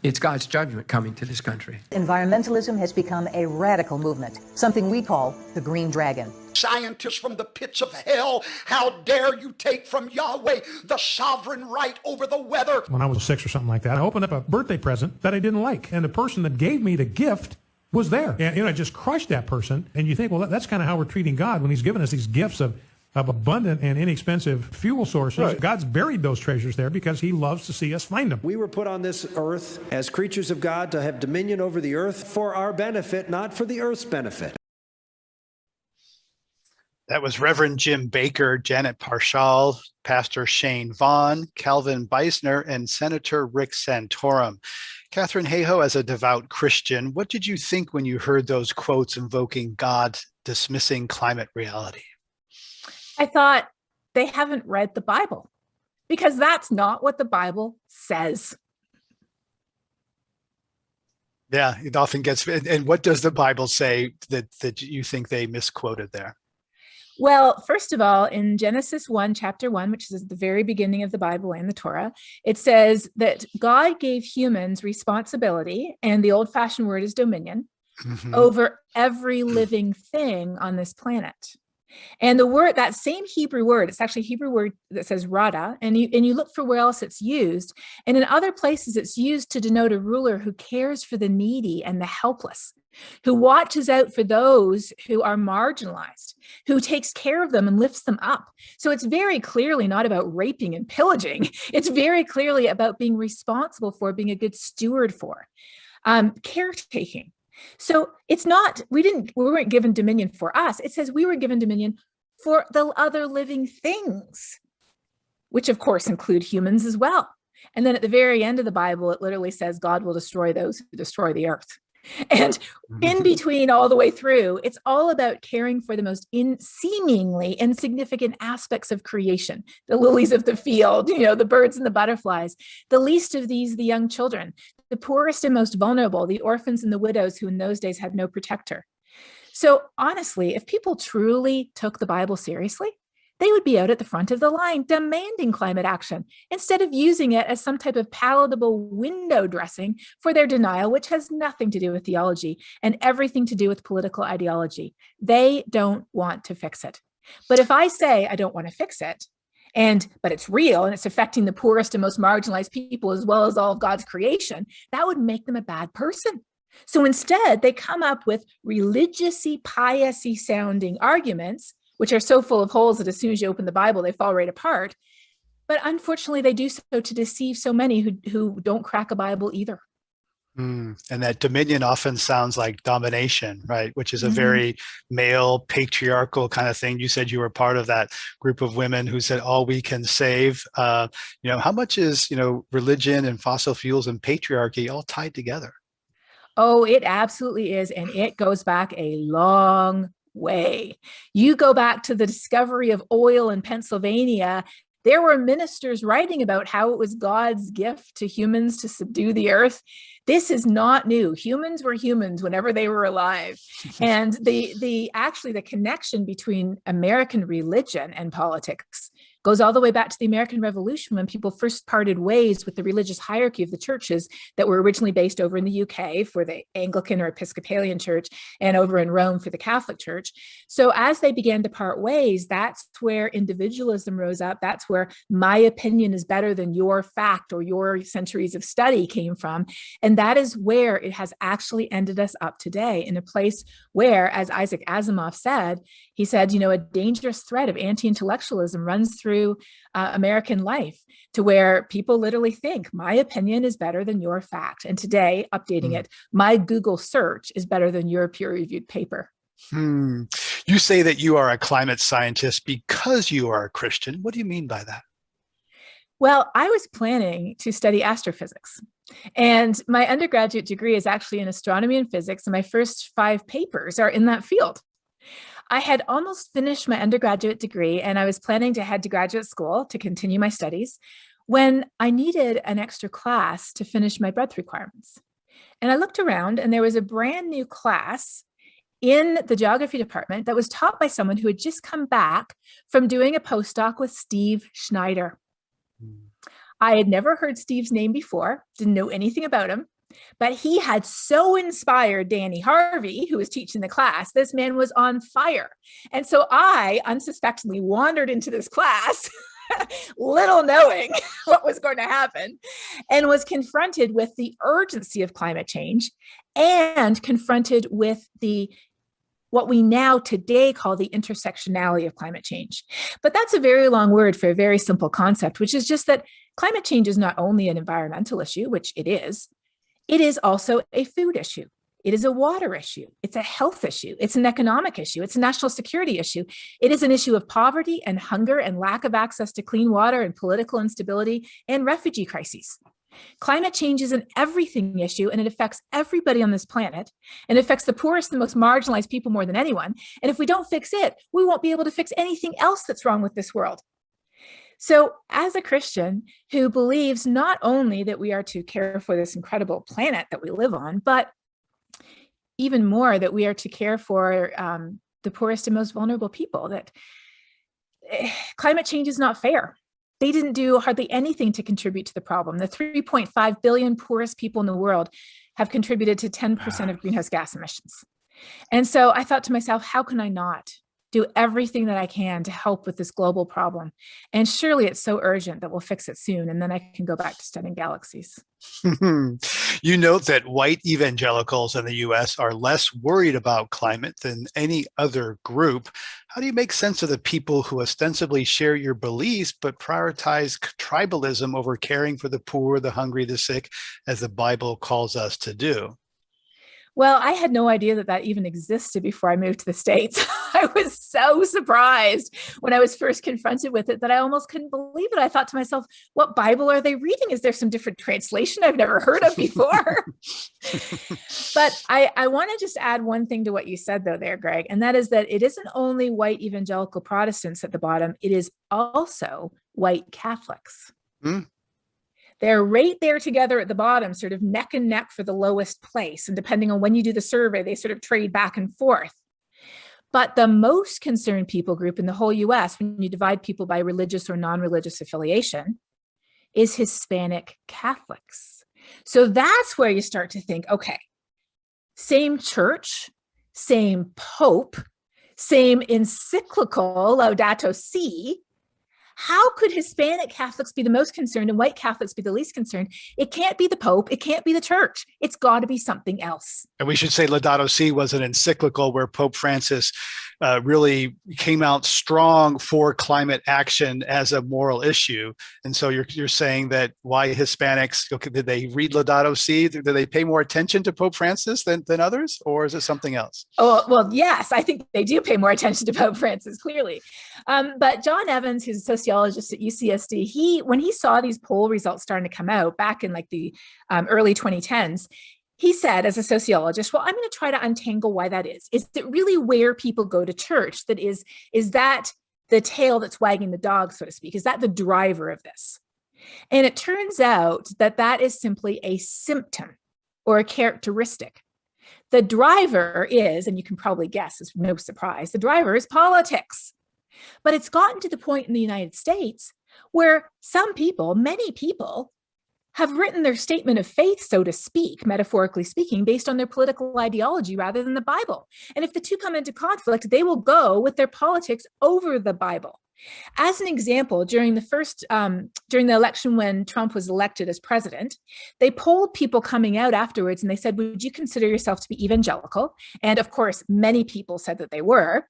[SPEAKER 12] It's God's judgment coming to this country.
[SPEAKER 13] Environmentalism has become a radical movement, something we call the Green Dragon.
[SPEAKER 14] Scientists from the pits of hell, how dare you take from Yahweh the sovereign right over the weather?
[SPEAKER 15] When I was 6 or something like that, I opened up a birthday present that I didn't like, and the person that gave me the gift was there. And it just crushed that person. And you think, well, that's kind of how we're treating God when he's given us these gifts of abundant and inexpensive fuel sources. Right. God's buried those treasures there because he loves to see us find them.
[SPEAKER 16] We were put on this earth as creatures of God to have dominion over the earth for our benefit, not for the earth's benefit.
[SPEAKER 9] That was Reverend Jim Baker, Janet Parshall, Pastor Shane Vaughn, Calvin Beisner, and Senator Rick Santorum. Katharine Hayhoe, as a devout Christian, what did you think when you heard those quotes invoking God dismissing climate reality?
[SPEAKER 10] I thought, they haven't read the Bible, because that's not what the Bible says.
[SPEAKER 9] Yeah, it often gets, and what does the Bible say that you think they misquoted there?
[SPEAKER 10] Well, first of all, in Genesis 1, chapter 1, which is the very beginning of the Bible and the Torah, it says that God gave humans responsibility, and the old-fashioned word is dominion, over every living thing on this planet. And the word, that same Hebrew word, it's actually a Hebrew word that says rada, and you look for where else it's used. And in other places, it's used to denote a ruler who cares for the needy and the helpless, who watches out for those who are marginalized, who takes care of them and lifts them up. So it's very clearly not about raping and pillaging. It's very clearly about being responsible for, being a good steward for, caretaking. So it's not, we weren't given dominion for us. It says we were given dominion for the other living things, which of course include humans as well. And then at the very end of the Bible, it literally says God will destroy those who destroy the earth. And in between, all the way through, it's all about caring for the most seemingly insignificant aspects of creation, the lilies of the field, the birds and the butterflies, the least of these, the young children, the poorest and most vulnerable, the orphans and the widows who in those days had no protector. So honestly, if people truly took the Bible seriously, they would be out at the front of the line demanding climate action instead of using it as some type of palatable window dressing for their denial, which has nothing to do with theology and everything to do with political ideology. They don't want to fix it. But if I say I don't want to fix it, but it's real and it's affecting the poorest and most marginalized people as well as all of God's creation, that would make them a bad person. So instead, they come up with religious-y, pious-y sounding arguments, which are so full of holes that as soon as you open the Bible, they fall right apart. But unfortunately, they do so to deceive so many who don't crack a Bible either.
[SPEAKER 9] And that dominion often sounds like domination, right? Which is a very male, patriarchal kind of thing. You said you were part of that group of women who said, all we can save. How much is, religion and fossil fuels and patriarchy all tied together?
[SPEAKER 10] Oh, it absolutely is. And it goes back a long way. You go back to the discovery of oil in Pennsylvania. There were ministers writing about how it was God's gift to humans to subdue the earth. This is not new. Humans were humans whenever they were alive. And the connection between American religion and politics goes all the way back to the American Revolution, when people first parted ways with the religious hierarchy of the churches that were originally based over in the UK for the Anglican or Episcopalian church and over in Rome for the Catholic Church. So as they began to part ways, that's where individualism rose up. That's where my opinion is better than your fact or your centuries of study came from. And that is where it has actually ended us up today, in a place where, as Isaac Asimov said, he said, a dangerous thread of anti-intellectualism runs through American life, to where people literally think my opinion is better than your fact. And today, updating it, my Google search is better than your peer-reviewed paper.
[SPEAKER 9] You say that you are a climate scientist because you are a Christian. What do you mean by that?
[SPEAKER 10] Well, I was planning to study astrophysics, and my undergraduate degree is actually in astronomy and physics, and my first 5 papers are in that field. I had almost finished my undergraduate degree, and I was planning to head to graduate school to continue my studies when I needed an extra class to finish my breadth requirements. And I looked around, and there was a brand new class in the geography department that was taught by someone who had just come back from doing a postdoc with Steve Schneider. I had never heard Steve's name before, didn't know anything about him, but he had so inspired Danny Harvey, who was teaching the class. This man was on fire. And so I unsuspectingly wandered into this class, little knowing what was going to happen, and was confronted with the urgency of climate change and confronted with what we now today call the intersectionality of climate change. But that's a very long word for a very simple concept, which is just that climate change is not only an environmental issue, which it is also a food issue. It is a water issue. It's a health issue. It's an economic issue. It's a national security issue. It is an issue of poverty and hunger and lack of access to clean water and political instability and refugee crises. Climate change is an everything issue, and it affects everybody on this planet, and it affects the poorest and most marginalized people more than anyone. And if we don't fix it, we won't be able to fix anything else that's wrong with this world. So as a Christian who believes not only that we are to care for this incredible planet that we live on, but even more that we are to care for the poorest and most vulnerable people, that climate change is not fair. They didn't do hardly anything to contribute to the problem. The 3.5 billion poorest people in the world have contributed to 10% of greenhouse gas emissions. And so I thought to myself, how can I not do everything that I can to help with this global problem? And surely it's so urgent that we'll fix it soon, and then I can go back to studying galaxies.
[SPEAKER 9] You note that white evangelicals in the US are less worried about climate than any other group. How do you make sense of the people who ostensibly share your beliefs but prioritize tribalism over caring for the poor, the hungry, the sick, as the Bible calls us to do?
[SPEAKER 10] Well, I had no idea that even existed before I moved to the States. I was so surprised when I was first confronted with it that I almost couldn't believe it. I thought to myself, what Bible are they reading? Is there some different translation I've never heard of before? But I want to just add one thing to what you said, though, there, Greg, and that is that it isn't only white evangelical Protestants at the bottom, it is also white Catholics. They're right there together at the bottom, sort of neck and neck for the lowest place. And depending on when you do the survey, they sort of trade back and forth. But the most concerned people group in the whole US, when you divide people by religious or non-religious affiliation, is Hispanic Catholics. So that's where you start to think, okay, same church, same pope, same encyclical, Laudato Si. How could Hispanic Catholics be the most concerned and white Catholics be the least concerned? It can't be the Pope. It can't be the church. It's got to be something else.
[SPEAKER 9] And we should say Laudato Si was an encyclical where Pope Francis really came out strong for climate action as a moral issue. And so you're saying that why Hispanics, okay, did they read Laudato Si? Did they pay more attention to Pope Francis than others? Or is it something else?
[SPEAKER 10] Oh, well, yes, I think they do pay more attention to Pope Francis, clearly. But John Evans, who's a sociologist at UCSD, when he saw these poll results starting to come out back in like the early 2010s, he said, as a sociologist, well, I'm going to try to untangle why that is. Is it really where people go to church? That is that the tail that's wagging the dog, so to speak? Is that the driver of this? And it turns out that that is simply a symptom or a characteristic. The driver is, and you can probably guess, it's no surprise, the driver is politics. But it's gotten to the point in the United States where some people, many people, have written their statement of faith, so to speak, metaphorically speaking, based on their political ideology rather than the Bible. And if the two come into conflict, they will go with their politics over the Bible. As an example, during the election when Trump was elected as president, they polled people coming out afterwards and they said, would you consider yourself to be evangelical? And of course, many people said that they were.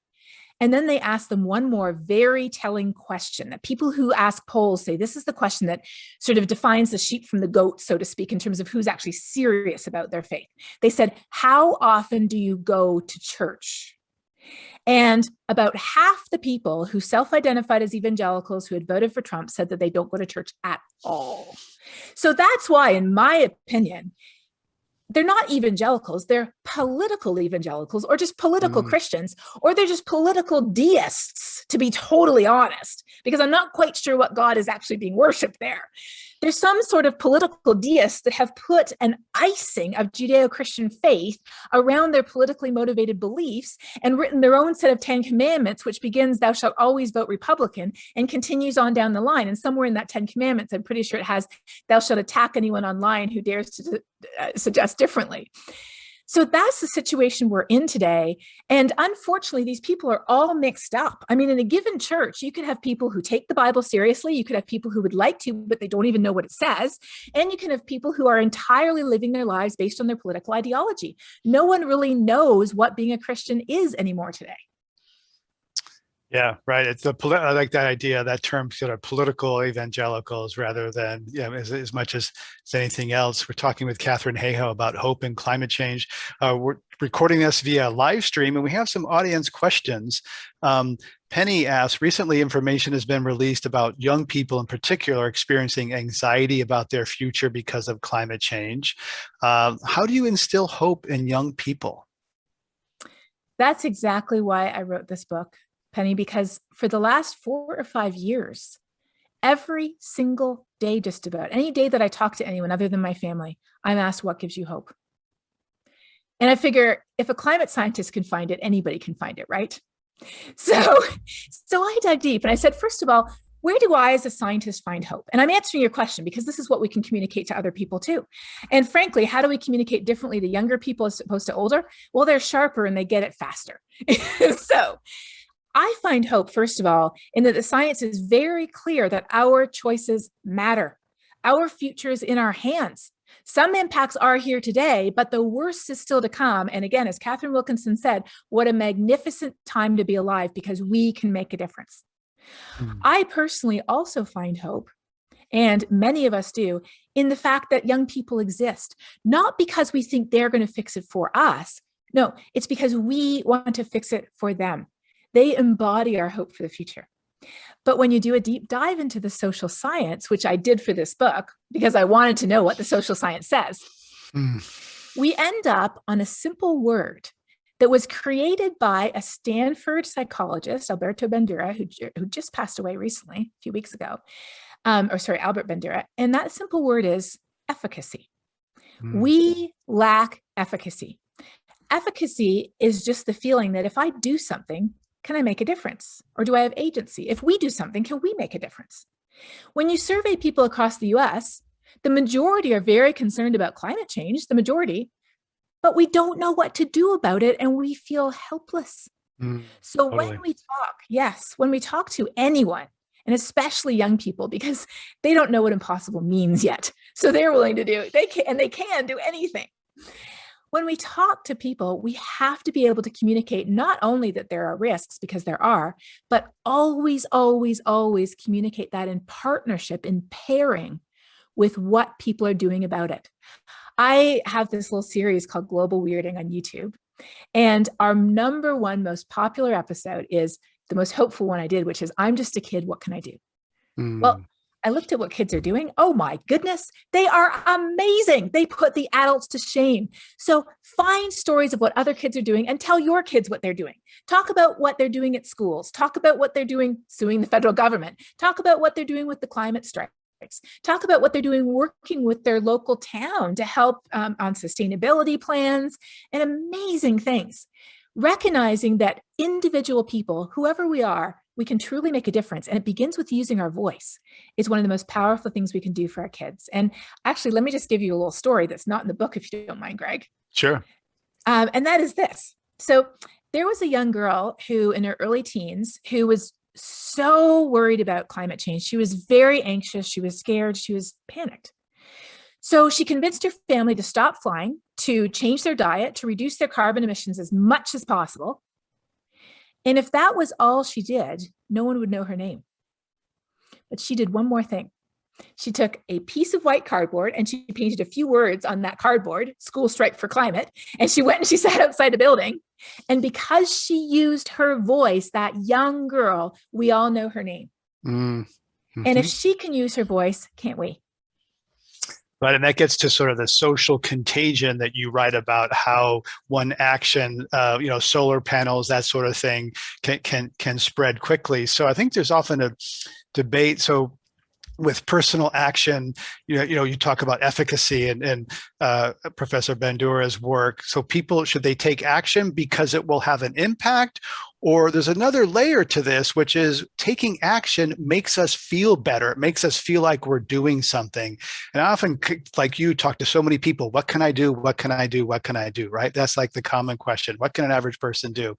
[SPEAKER 10] And then they asked them one more very telling question that people who ask polls say, this is the question that sort of defines the sheep from the goat, so to speak, in terms of who's actually serious about their faith. They said, how often do you go to church? And about half the people who self-identified as evangelicals who had voted for Trump said that they don't go to church at all. So that's why, in my opinion, they're not evangelicals, they're political evangelicals, or just political Christians, or they're just political deists, to be totally honest, because I'm not quite sure what God is actually being worshiped there. There's some sort of political deists that have put an icing of Judeo-Christian faith around their politically motivated beliefs and written their own set of 10 commandments, which begins, thou shalt always vote Republican, and continues on down the line. And somewhere in that 10 commandments, I'm pretty sure it has, thou shalt attack anyone online who dares to suggest differently. So that's the situation we're in today. And unfortunately, these people are all mixed up. I mean, in a given church, you could have people who take the Bible seriously. You could have people who would like to, but they don't even know what it says. And you can have people who are entirely living their lives based on their political ideology. No one really knows what being a Christian is anymore today.
[SPEAKER 9] Yeah, right. It's I like that idea, that term, sort of political evangelicals, rather than as much as anything else. We're talking with Katharine Hayhoe about hope and climate change. We're recording this via live stream, and we have some audience questions. Penny asks, recently information has been released about young people in particular experiencing anxiety about their future because of climate change. How do you instill hope in young people?
[SPEAKER 10] That's exactly why I wrote this book, Penny, because for the last 4 or 5 years, every single day, just about any day that I talk to anyone other than my family, I'm asked, what gives you hope? And I figure if a climate scientist can find it, anybody can find it, right? So I dug deep and I said, first of all, where do I as a scientist find hope? And I'm answering your question because this is what we can communicate to other people too. And frankly, how do we communicate differently to younger people as opposed to older? Well, they're sharper and they get it faster. So I find hope, first of all, in that the science is very clear that our choices matter. Our future is in our hands. Some impacts are here today, but the worst is still to come. And again, as Catherine Wilkinson said, what a magnificent time to be alive because we can make a difference. I personally also find hope, and many of us do, in the fact that young people exist, not because we think they're going to fix it for us. No, it's because we want to fix it for them. They embody our hope for the future. But when you do a deep dive into the social science, which I did for this book, because I wanted to know what the social science says, we end up on a simple word that was created by a Stanford psychologist, Alberto Bandura, who just passed away recently, a few weeks ago, Albert Bandura. And that simple word is efficacy. We lack efficacy. Efficacy is just the feeling that if I do something, can I make a difference? Or do I have agency? If we do something, can we make a difference? When you survey people across the US, the majority are very concerned about climate change, the majority, but we don't know what to do about it and we feel helpless. So
[SPEAKER 9] totally.
[SPEAKER 10] when we talk to anyone, and especially young people, because they don't know what impossible means yet. So they're willing to do it. They can do anything. When we talk to people, we have to be able to communicate not only that there are risks, because there are, but always, always, always communicate that in partnership, in pairing with what people are doing about it. I have this little series called Global Weirding on YouTube. And our number one most popular episode is the most hopeful one I did, which is, I'm just a kid, what can I do? Well, I looked at what kids are doing. Oh my goodness, they are amazing. They put the adults to shame. So find stories of what other kids are doing and tell your kids what they're doing. Talk about what they're doing at schools. Talk about what they're doing suing the federal government. Talk about what they're doing with the climate strikes. Talk about what they're doing working with their local town to help on sustainability plans and amazing things. Recognizing that individual people, whoever we are, we can truly make a difference. And it begins with using our voice. It's one of the most powerful things we can do for our kids. And actually, let me just give you a little story that's not in the book, if you don't mind, Greg.
[SPEAKER 9] Sure.
[SPEAKER 10] And that is this. So there was a young girl who in her early teens who was so worried about climate change. She was very anxious. She was scared. She was panicked. So she convinced her family to stop flying, to change their diet, to reduce their carbon emissions as much as possible. And if that was all she did, no one would know her name. But she did one more thing. She took a piece of white cardboard and she painted a few words on that cardboard, school strike for climate. And she went and she sat outside a building. And because she used her voice, that young girl, we all know her name. Mm-hmm. And if she can use her voice, can't we?
[SPEAKER 9] Right, and that gets to sort of the social contagion that you write about, how one action, solar panels, that sort of thing, can spread quickly. So I think there's often a debate. So with personal action, you talk about efficacy and Professor Bandura's work. So people, should they take action because it will have an impact? Or there's another layer to this, which is taking action makes us feel better. It makes us feel like we're doing something. And I often, like you, talk to so many people, what can I do? What can I do? What can I do? Right? That's like the common question. What can an average person do?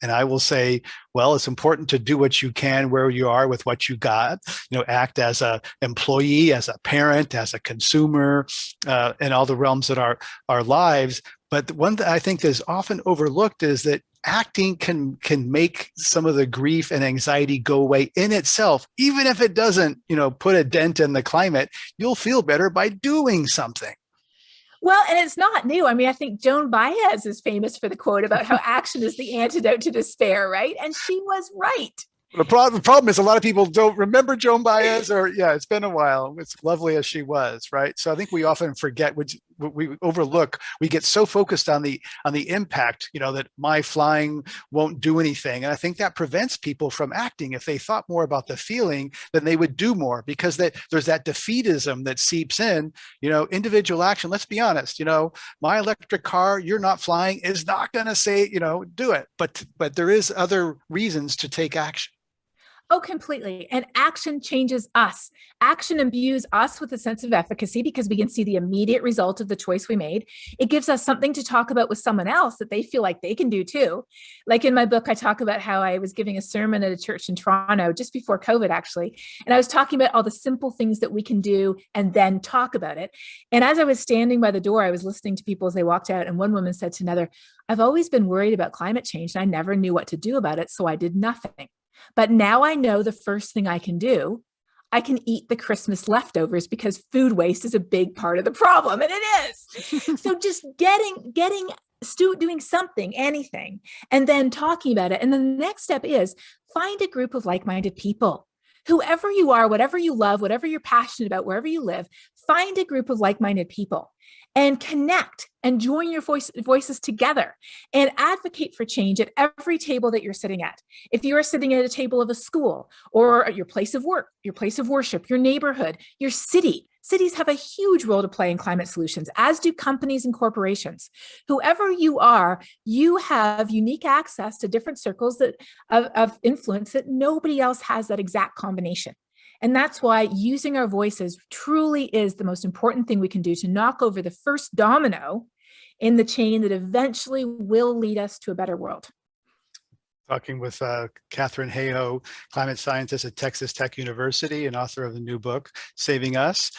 [SPEAKER 9] And I will say, well, it's important to do what you can where you are with what you got, act as an employee, as a parent, as a consumer, in all the realms that are our lives. But one that I think is often overlooked is that acting can make some of the grief and anxiety go away in itself. Even if it doesn't, put a dent in the climate, you'll feel better by doing something.
[SPEAKER 10] Well, and it's not new. I mean, I think Joan Baez is famous for the quote about how action is the antidote to despair, right? And she was right.
[SPEAKER 9] The problem is a lot of people don't remember Joan Baez, or it's been a while. It's lovely as she was, right? So I think we often forget, we overlook. We get so focused on the impact, that my flying won't do anything, and I think that prevents people from acting. If they thought more about the feeling, then they would do more, because there's that defeatism that seeps in. Individual action. Let's be honest. My electric car, you're not flying, is not going to say, do it. But there is other reasons to take action.
[SPEAKER 10] Oh, completely. And action changes us. Action imbues us with a sense of efficacy because we can see the immediate result of the choice we made. It gives us something to talk about with someone else that they feel like they can do too. Like in my book, I talk about how I was giving a sermon at a church in Toronto just before COVID, actually. And I was talking about all the simple things that we can do and then talk about it. And as I was standing by the door, I was listening to people as they walked out. And one woman said to another, I've always been worried about climate change and I never knew what to do about it. So I did nothing. But now I know the first thing I can do, I can eat the Christmas leftovers because food waste is a big part of the problem. And it is. So just doing something, anything, and then talking about it. And then the next step is find a group of like-minded people. Whoever you are, whatever you love, whatever you're passionate about, wherever you live, find a group of like-minded people and connect and join your voices together and advocate for change at every table that you're sitting at. If you are sitting at a table of a school or at your place of work, your place of worship, your neighborhood, your city, Cities have a huge role to play in climate solutions, as do companies and corporations. Whoever you are, you have unique access to different circles of influence that nobody else has that exact combination. And that's why using our voices truly is the most important thing we can do to knock over the first domino in the chain that eventually will lead us to a better world.
[SPEAKER 9] Talking with Katharine Hayhoe, climate scientist at Texas Tech University and author of the new book, Saving Us.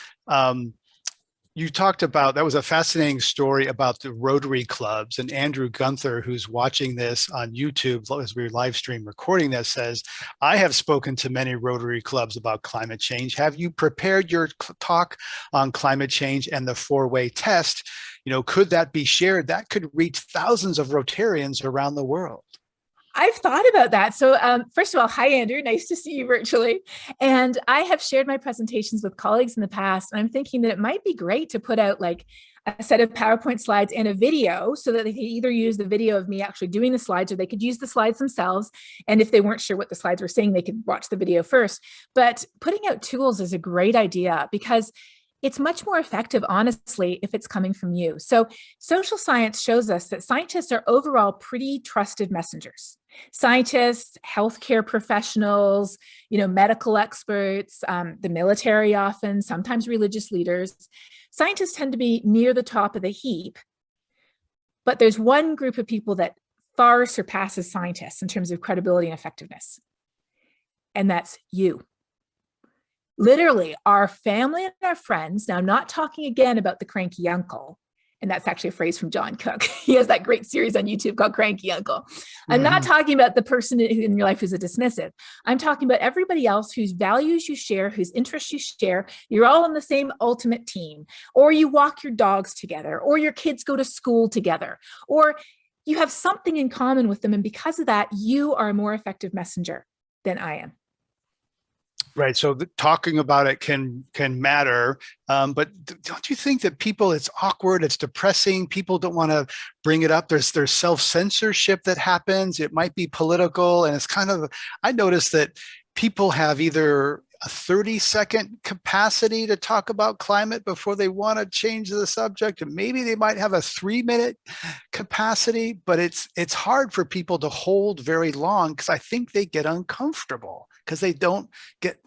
[SPEAKER 9] You talked about, that was a fascinating story about the Rotary clubs, and Andrew Gunther, who's watching this on YouTube as we live stream recording this, says, I have spoken to many Rotary clubs about climate change. Have you prepared your talk on climate change and the four-way test? You know, could that be shared? That could reach thousands of Rotarians around the world.
[SPEAKER 10] I've thought about that. So first of all, hi, Andrew. Nice to see you virtually. And I have shared my presentations with colleagues in the past. And I'm thinking that it might be great to put out like a set of PowerPoint slides and a video so that they could either use the video of me actually doing the slides, or they could use the slides themselves. And if they weren't sure what the slides were saying, they could watch the video first. But putting out tools is a great idea because it's much more effective, honestly, if it's coming from you. So social science shows us that scientists are overall pretty trusted messengers. Scientists, healthcare professionals, medical experts, the military often, sometimes religious leaders. Scientists tend to be near the top of the heap, but there's one group of people that far surpasses scientists in terms of credibility and effectiveness, and that's you. Literally, our family and our friends. Now, I'm not talking again about the cranky uncle. And that's actually a phrase from John Cook. He has that great series on YouTube called Cranky Uncle. I'm not talking about the person in your life who's a dismissive. I'm talking about everybody else whose values you share, whose interests you share. You're all on the same ultimate team, or you walk your dogs together, or your kids go to school together, or you have something in common with them. And because of that, you are a more effective messenger than I am.
[SPEAKER 9] Right. So talking about it can matter. But don't you think that people, it's awkward, it's depressing, people don't want to bring it up. There's self-censorship that happens. It might be political. And it's kind of, I noticed that people have either a 30-second capacity to talk about climate before they want to change the subject. And maybe they might have a 3-minute capacity, but it's hard for people to hold very long because I think they get uncomfortable because they don't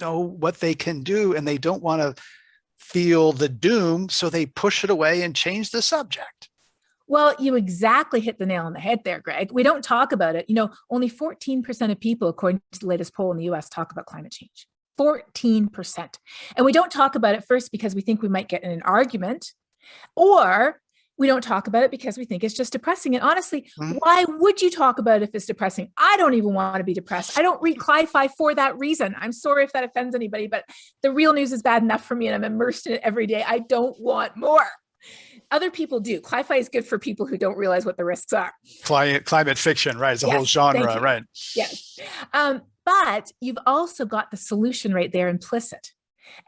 [SPEAKER 9] know what they can do and they don't want to feel the doom. So they push it away and change the subject.
[SPEAKER 10] Well, you exactly hit the nail on the head there, Greg. We don't talk about it. Only 14% of people, according to the latest poll in the US, talk about climate change. 14%. And we don't talk about it first because we think we might get in an argument, or we don't talk about it because we think it's just depressing. And honestly, why would you talk about it if it's depressing? I don't even want to be depressed. I don't read quantify for that reason. I'm sorry if that offends anybody, but the real news is bad enough for me and I'm immersed in it every day. I don't want more. Other people do. Quantify is good for people who don't realize what the risks are.
[SPEAKER 9] Climate fiction, right? It's a whole genre, right?
[SPEAKER 10] Yes. But you've also got the solution right there implicit.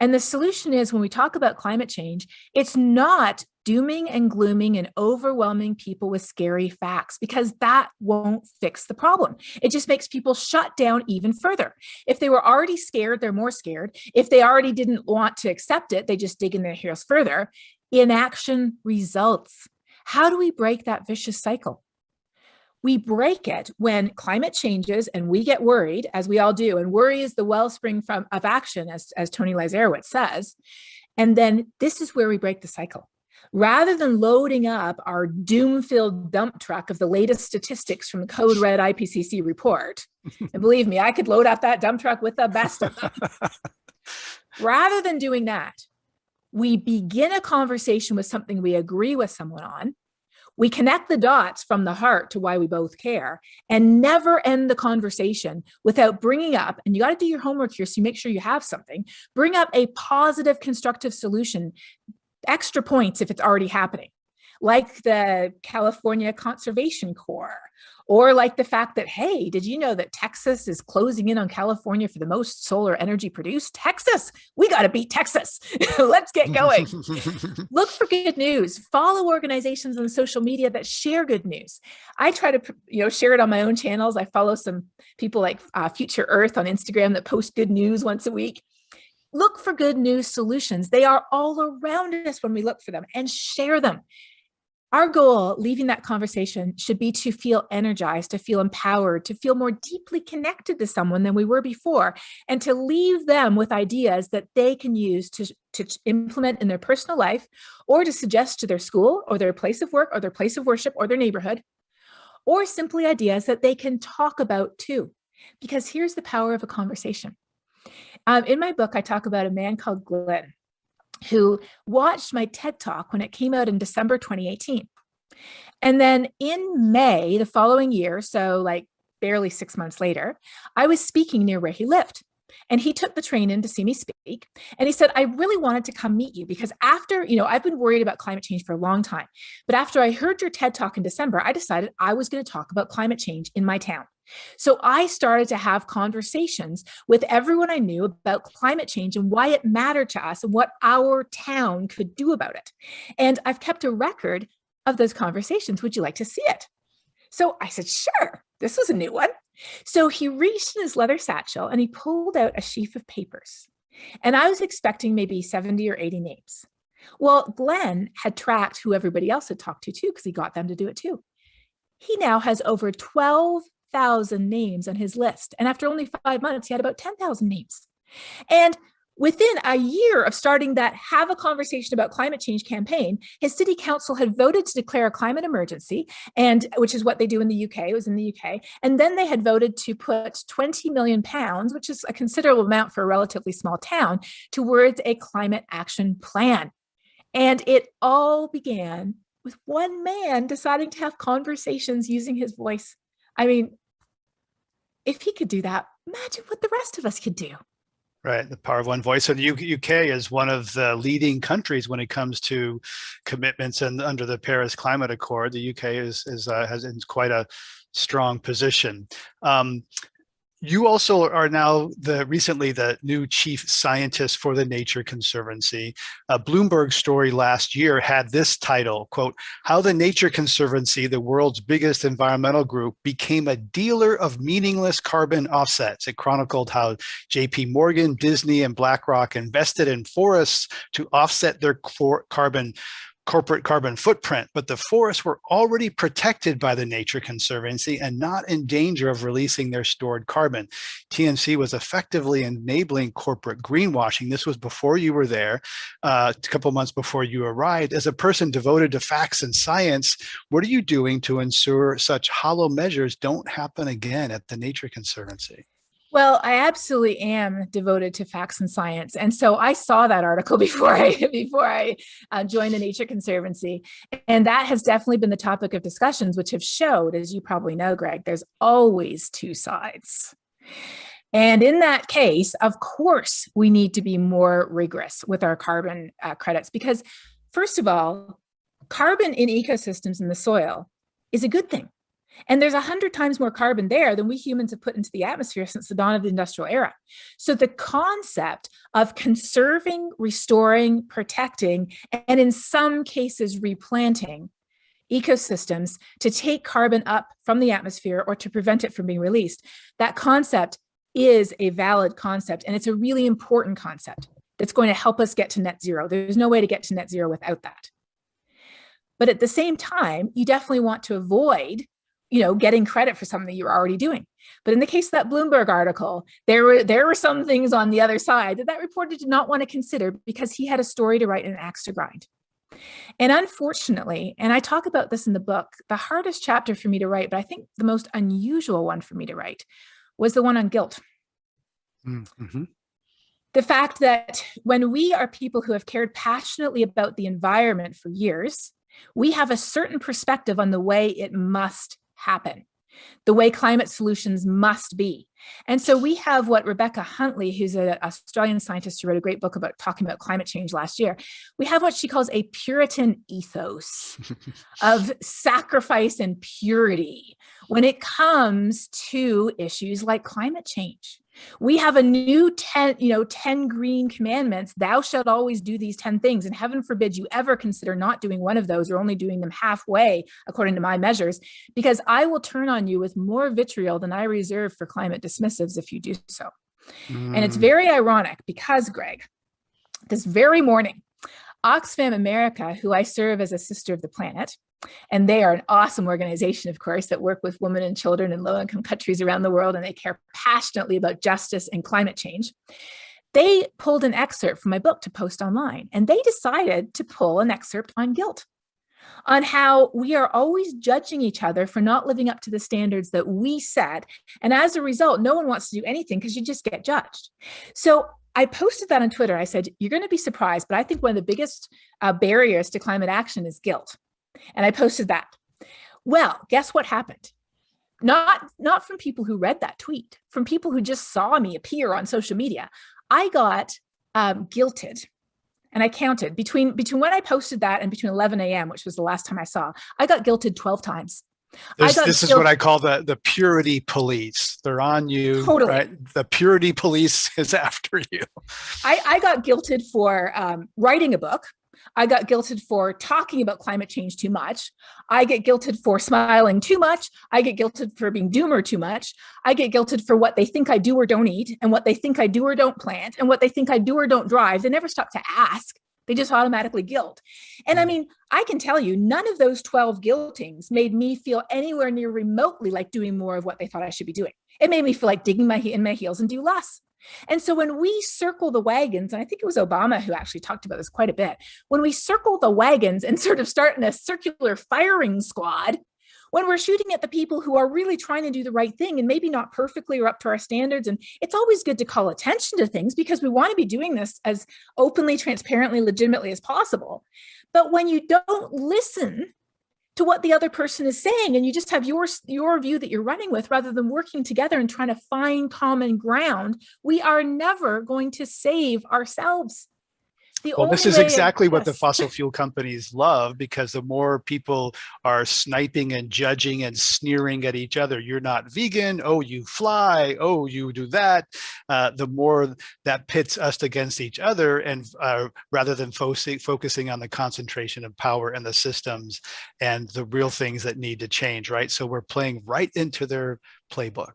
[SPEAKER 10] And the solution is, when we talk about climate change, it's not dooming and glooming and overwhelming people with scary facts, because that won't fix the problem. It just makes people shut down even further. If they were already scared, they're more scared. If they already didn't want to accept it, they just dig in their heels further. Inaction results. How do we break that vicious cycle? We break it when climate changes and we get worried, as we all do, and worry is the wellspring of action, as Tony Lazarowitz says. And then this is where we break the cycle. Rather than loading up our doom-filled dump truck of the latest statistics from the Code Red IPCC report, and believe me, I could load up that dump truck with the best of them. Rather than doing that, we begin a conversation with something we agree with someone on. We connect the dots from the heart to why we both care, and never end the conversation without bringing up, and you got to do your homework here so you make sure you have something, bring up a positive, constructive solution, extra points if it's already happening, like the California Conservation Corps, or like the fact that, hey, did you know that Texas is closing in on California for the most solar energy produced? Texas, we got to beat Texas. Let's get going. Look for good news. Follow organizations on social media that share good news. I try to share it on my own channels. I follow some people like Future Earth on Instagram that post good news once a week. look for good news solutions. They are all around us when we look for them, and share them. Our goal, leaving that conversation, should be to feel energized, to feel empowered, to feel more deeply connected to someone than we were before, and to leave them with ideas that they can use to implement in their personal life, or to suggest to their school or their place of work or their place of worship or their neighborhood, or simply ideas that they can talk about too. Because here's the power of a conversation. In my book, I talk about a man called Glenn, who watched my TED Talk when it came out in December 2018. And then in May, the following year, so like barely 6 months later, I was speaking near where he lived. And he took the train in to see me speak. And he said, I really wanted to come meet you because after, I've been worried about climate change for a long time. But after I heard your TED Talk in December, I decided I was going to talk about climate change in my town. So I started to have conversations with everyone I knew about climate change and why it mattered to us and what our town could do about it. And I've kept a record of those conversations. Would you like to see it? So I said, sure, this was a new one. So he reached in his leather satchel and he pulled out a sheaf of papers. And I was expecting maybe 70 or 80 names. Well, Glenn had tracked who everybody else had talked to too, because he got them to do it too. He now has over 12,000 names on his list. And after only 5 months, he had about 10,000 names. And within a year of starting that Have a Conversation About Climate Change campaign, his city council had voted to declare a climate emergency, and which is what they do in the UK. It was in the UK. And then they had voted to put 20 million pounds, which is a considerable amount for a relatively small town, towards a climate action plan. And it all began with one man deciding to have conversations using his voice. I mean, if he could do that, imagine what the rest of us could do.
[SPEAKER 9] Right, the power of one voice. And the UK is one of the leading countries when it comes to commitments, and under the Paris Climate Accord, the UK has quite a strong position. You also are now recently the new chief scientist for the Nature Conservancy. A Bloomberg story last year had this title, quote, "How the Nature Conservancy, the world's biggest environmental group, became a dealer of meaningless carbon offsets." It chronicled how JP Morgan, Disney, and BlackRock invested in forests to offset their corporate carbon footprint, but the forests were already protected by the Nature Conservancy and not in danger of releasing their stored carbon. TNC was effectively enabling corporate greenwashing. This was before you were there, a couple months before you arrived. As a person devoted to facts and science, what are you doing to ensure such hollow measures don't happen again at the Nature Conservancy?
[SPEAKER 10] Well, I absolutely am devoted to facts and science. And so I saw that article before I joined the Nature Conservancy. And that has definitely been the topic of discussions, which have showed, as you probably know, Greg, there's always two sides. And in that case, of course, we need to be more rigorous with our carbon credits, because first of all, carbon in ecosystems in the soil is a good thing. And there's 100 times more carbon there than we humans have put into the atmosphere since the dawn of the industrial era. So the concept of conserving, restoring, protecting, and in some cases replanting ecosystems to take carbon up from the atmosphere or to prevent it from being released, that concept is a valid concept. And it's a really important concept that's going to help us get to net zero. There's no way to get to net zero without that. But at the same time, you definitely want to avoid getting credit for something that you're already doing. But in the case of that Bloomberg article, there were some things on the other side that reporter did not want to consider because he had a story to write and an axe to grind. And unfortunately, and I talk about this in the book, the hardest chapter for me to write, but I think the most unusual one for me to write, was the one on guilt.
[SPEAKER 9] Mm-hmm.
[SPEAKER 10] The fact that when we are people who have cared passionately about the environment for years, we have a certain perspective on the way it must happen, the way climate solutions must be. And so we have what Rebecca Huntley, who's an Australian scientist who wrote a great book about talking about climate change last year, we have what she calls a Puritan ethos of sacrifice and purity when it comes to issues like climate change. We have a new 10 green commandments. Thou shalt always do these 10 things. And heaven forbid you ever consider not doing one of those or only doing them halfway, according to my measures, because I will turn on you with more vitriol than I reserve for climate dismissives if you do so. And it's very ironic because, Greg, this very morning, Oxfam America, who I serve as a sister of the planet, and they are an awesome organization, of course, that work with women and children in low-income countries around the world, and they care passionately about justice and climate change. They pulled an excerpt from my book to post online, and they decided to pull an excerpt on guilt, on how we are always judging each other for not living up to the standards that we set. And as a result, no one wants to do anything because you just get judged. So I posted that on Twitter. I said, you're going to be surprised, but I think one of the biggest barriers to climate action is guilt. And I posted that. Well, guess what happened? Not from people who read that tweet, from people who just saw me appear on social media. I got guilted. And I counted between when I posted that and between 11 a.m., which was the last time I saw, I got guilted 12 times.
[SPEAKER 9] This is what I call the purity police. They're on you.
[SPEAKER 10] Totally.
[SPEAKER 9] Right? The purity police is after you.
[SPEAKER 10] I got guilted for writing a book. I got guilted for talking about climate change too much. I get guilted for smiling too much. I get guilted for being doomer too much. I get guilted for what they think I do or don't eat, and what they think I do or don't plant, and what they think I do or don't drive. They never stop to ask. They just automatically guilt. And I mean, I can tell you, none of those 12 guiltings made me feel anywhere near remotely like doing more of what they thought I should be doing. It made me feel like digging in my heels and do less. And so when we circle the wagons, and I think it was Obama who actually talked about this quite a bit, when we circle the wagons and sort of start in a circular firing squad, when we're shooting at the people who are really trying to do the right thing and maybe not perfectly or up to our standards, and it's always good to call attention to things because we want to be doing this as openly, transparently, legitimately as possible. But when you don't listen to what the other person is saying, and you just have your view that you're running with, rather than working together and trying to find common ground, we are never going to save ourselves.
[SPEAKER 9] Well, this is exactly what the fossil fuel companies love, because the more people are sniping and judging and sneering at each other, you're not vegan, oh, you fly, oh, you do that, the more that pits us against each other, and rather than focusing on the concentration of power and the systems and the real things that need to change, right? So we're playing right into their playbook.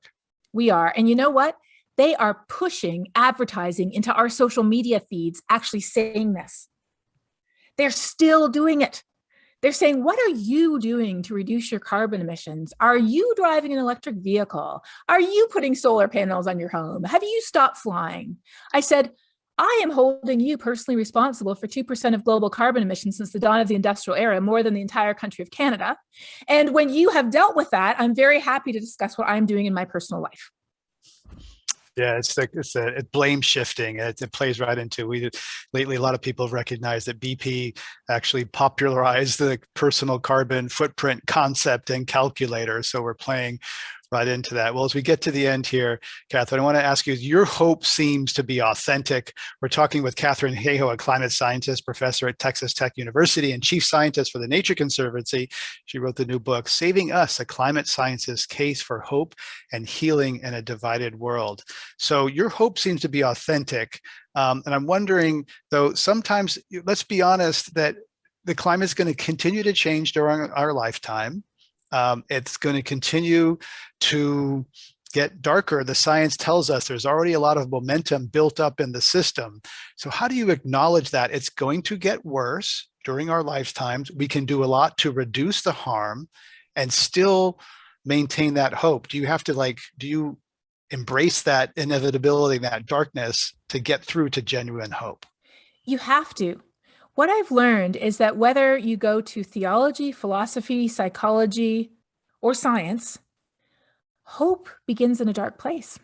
[SPEAKER 10] We are. And you know what? They are pushing advertising into our social media feeds, actually saying this. They're still doing it. They're saying, what are you doing to reduce your carbon emissions? Are you driving an electric vehicle? Are you putting solar panels on your home? Have you stopped flying? I said, I am holding you personally responsible for 2% of global carbon emissions since the dawn of the industrial era, more than the entire country of Canada. And when you have dealt with that, I'm very happy to discuss what I'm doing in my personal life.
[SPEAKER 9] Yeah, it's blame shifting. It plays right into lately. A lot of people have recognized that BP actually popularized the personal carbon footprint concept and calculator. So we're playing right into that. Well, as we get to the end here, Katharine, I want to ask you, your hope seems to be authentic. We're talking with Katharine Hayhoe, a climate scientist, professor at Texas Tech University and chief scientist for the Nature Conservancy. She wrote the new book, Saving Us, a Climate Scientist's Case for Hope and Healing in a Divided World. So your hope seems to be authentic. And I'm wondering, though, sometimes, let's be honest, that the climate is going to continue to change during our lifetime. It's going to continue to get darker. The science tells us there's already a lot of momentum built up in the system. So how do you acknowledge that it's going to get worse during our lifetimes? We can do a lot to reduce the harm and still maintain that hope. Do you have to do you embrace that inevitability, that darkness, to get through to genuine hope?
[SPEAKER 10] You have to. What I've learned is that whether you go to theology, philosophy, psychology, or science, hope begins in a dark place.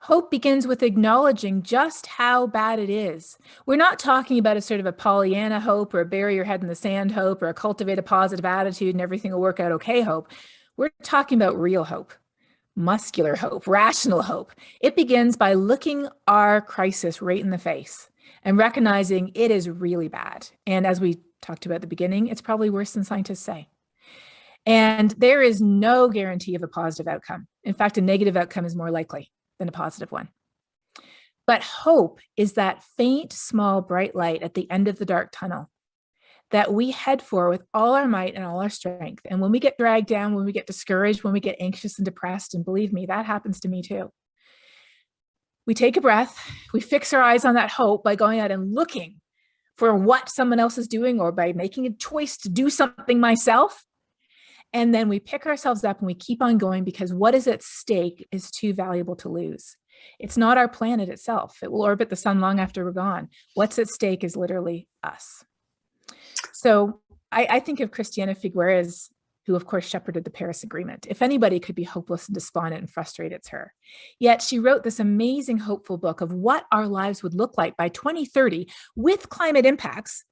[SPEAKER 10] Hope begins with acknowledging just how bad it is. We're not talking about a sort of a Pollyanna hope, or a bury your head in the sand hope, or a cultivate a positive attitude and everything will work out okay hope. We're talking about real hope, muscular hope, rational hope. It begins by looking our crisis right in the face and recognizing it is really bad. And as we talked about at the beginning, it's probably worse than scientists say. And there is no guarantee of a positive outcome. In fact, a negative outcome is more likely than a positive one. But hope is that faint, small, bright light at the end of the dark tunnel that we head for with all our might and all our strength. And when we get dragged down, when we get discouraged, when we get anxious and depressed, and believe me, that happens to me too, We take a breath, we fix our eyes on that hope by going out and looking for what someone else is doing or by making a choice to do something myself. And then we pick ourselves up and we keep on going because what is at stake is too valuable to lose. It's not our planet itself. It will orbit the sun long after we're gone. What's at stake is literally us. So I think of Christiana Figueres, who of course shepherded the Paris Agreement. If anybody could be hopeless and despondent and frustrated, it's her. Yet she wrote this amazing, hopeful book of what our lives would look like by 2030 with climate impacts.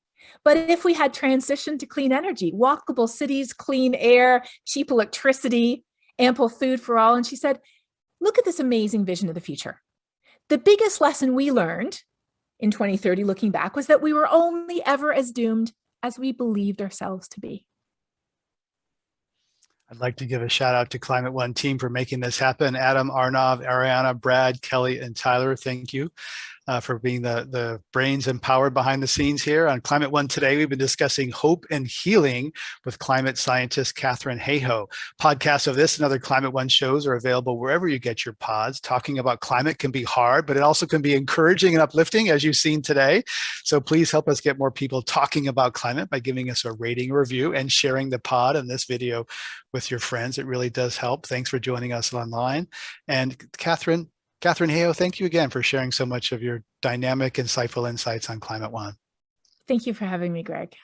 [SPEAKER 10] But if we had transitioned to clean energy, walkable cities, clean air, cheap electricity, ample food for all. And she said, look at this amazing vision of the future. The biggest lesson we learned in 2030, looking back, was that we were only ever as doomed as we believed ourselves to be.
[SPEAKER 9] I'd like to give a shout out to Climate One team for making this happen. Adam, Arnav, Ariana, Brad, Kelly, and Tyler, thank you for being the brains and power behind the scenes here. On Climate One today, we've been discussing hope and healing with climate scientist Katharine Hayhoe. Podcasts of this and other Climate One shows are available wherever you get your pods. Talking about climate can be hard, but it also can be encouraging and uplifting, as you've seen today. So please help us get more people talking about climate by giving us a rating or review and sharing the pod and this video with your friends. It really does help. Thanks for joining us online. And Katharine Hayhoe, thank you again for sharing so much of your dynamic, insightful insights on Climate One.
[SPEAKER 10] Thank you for having me, Greg.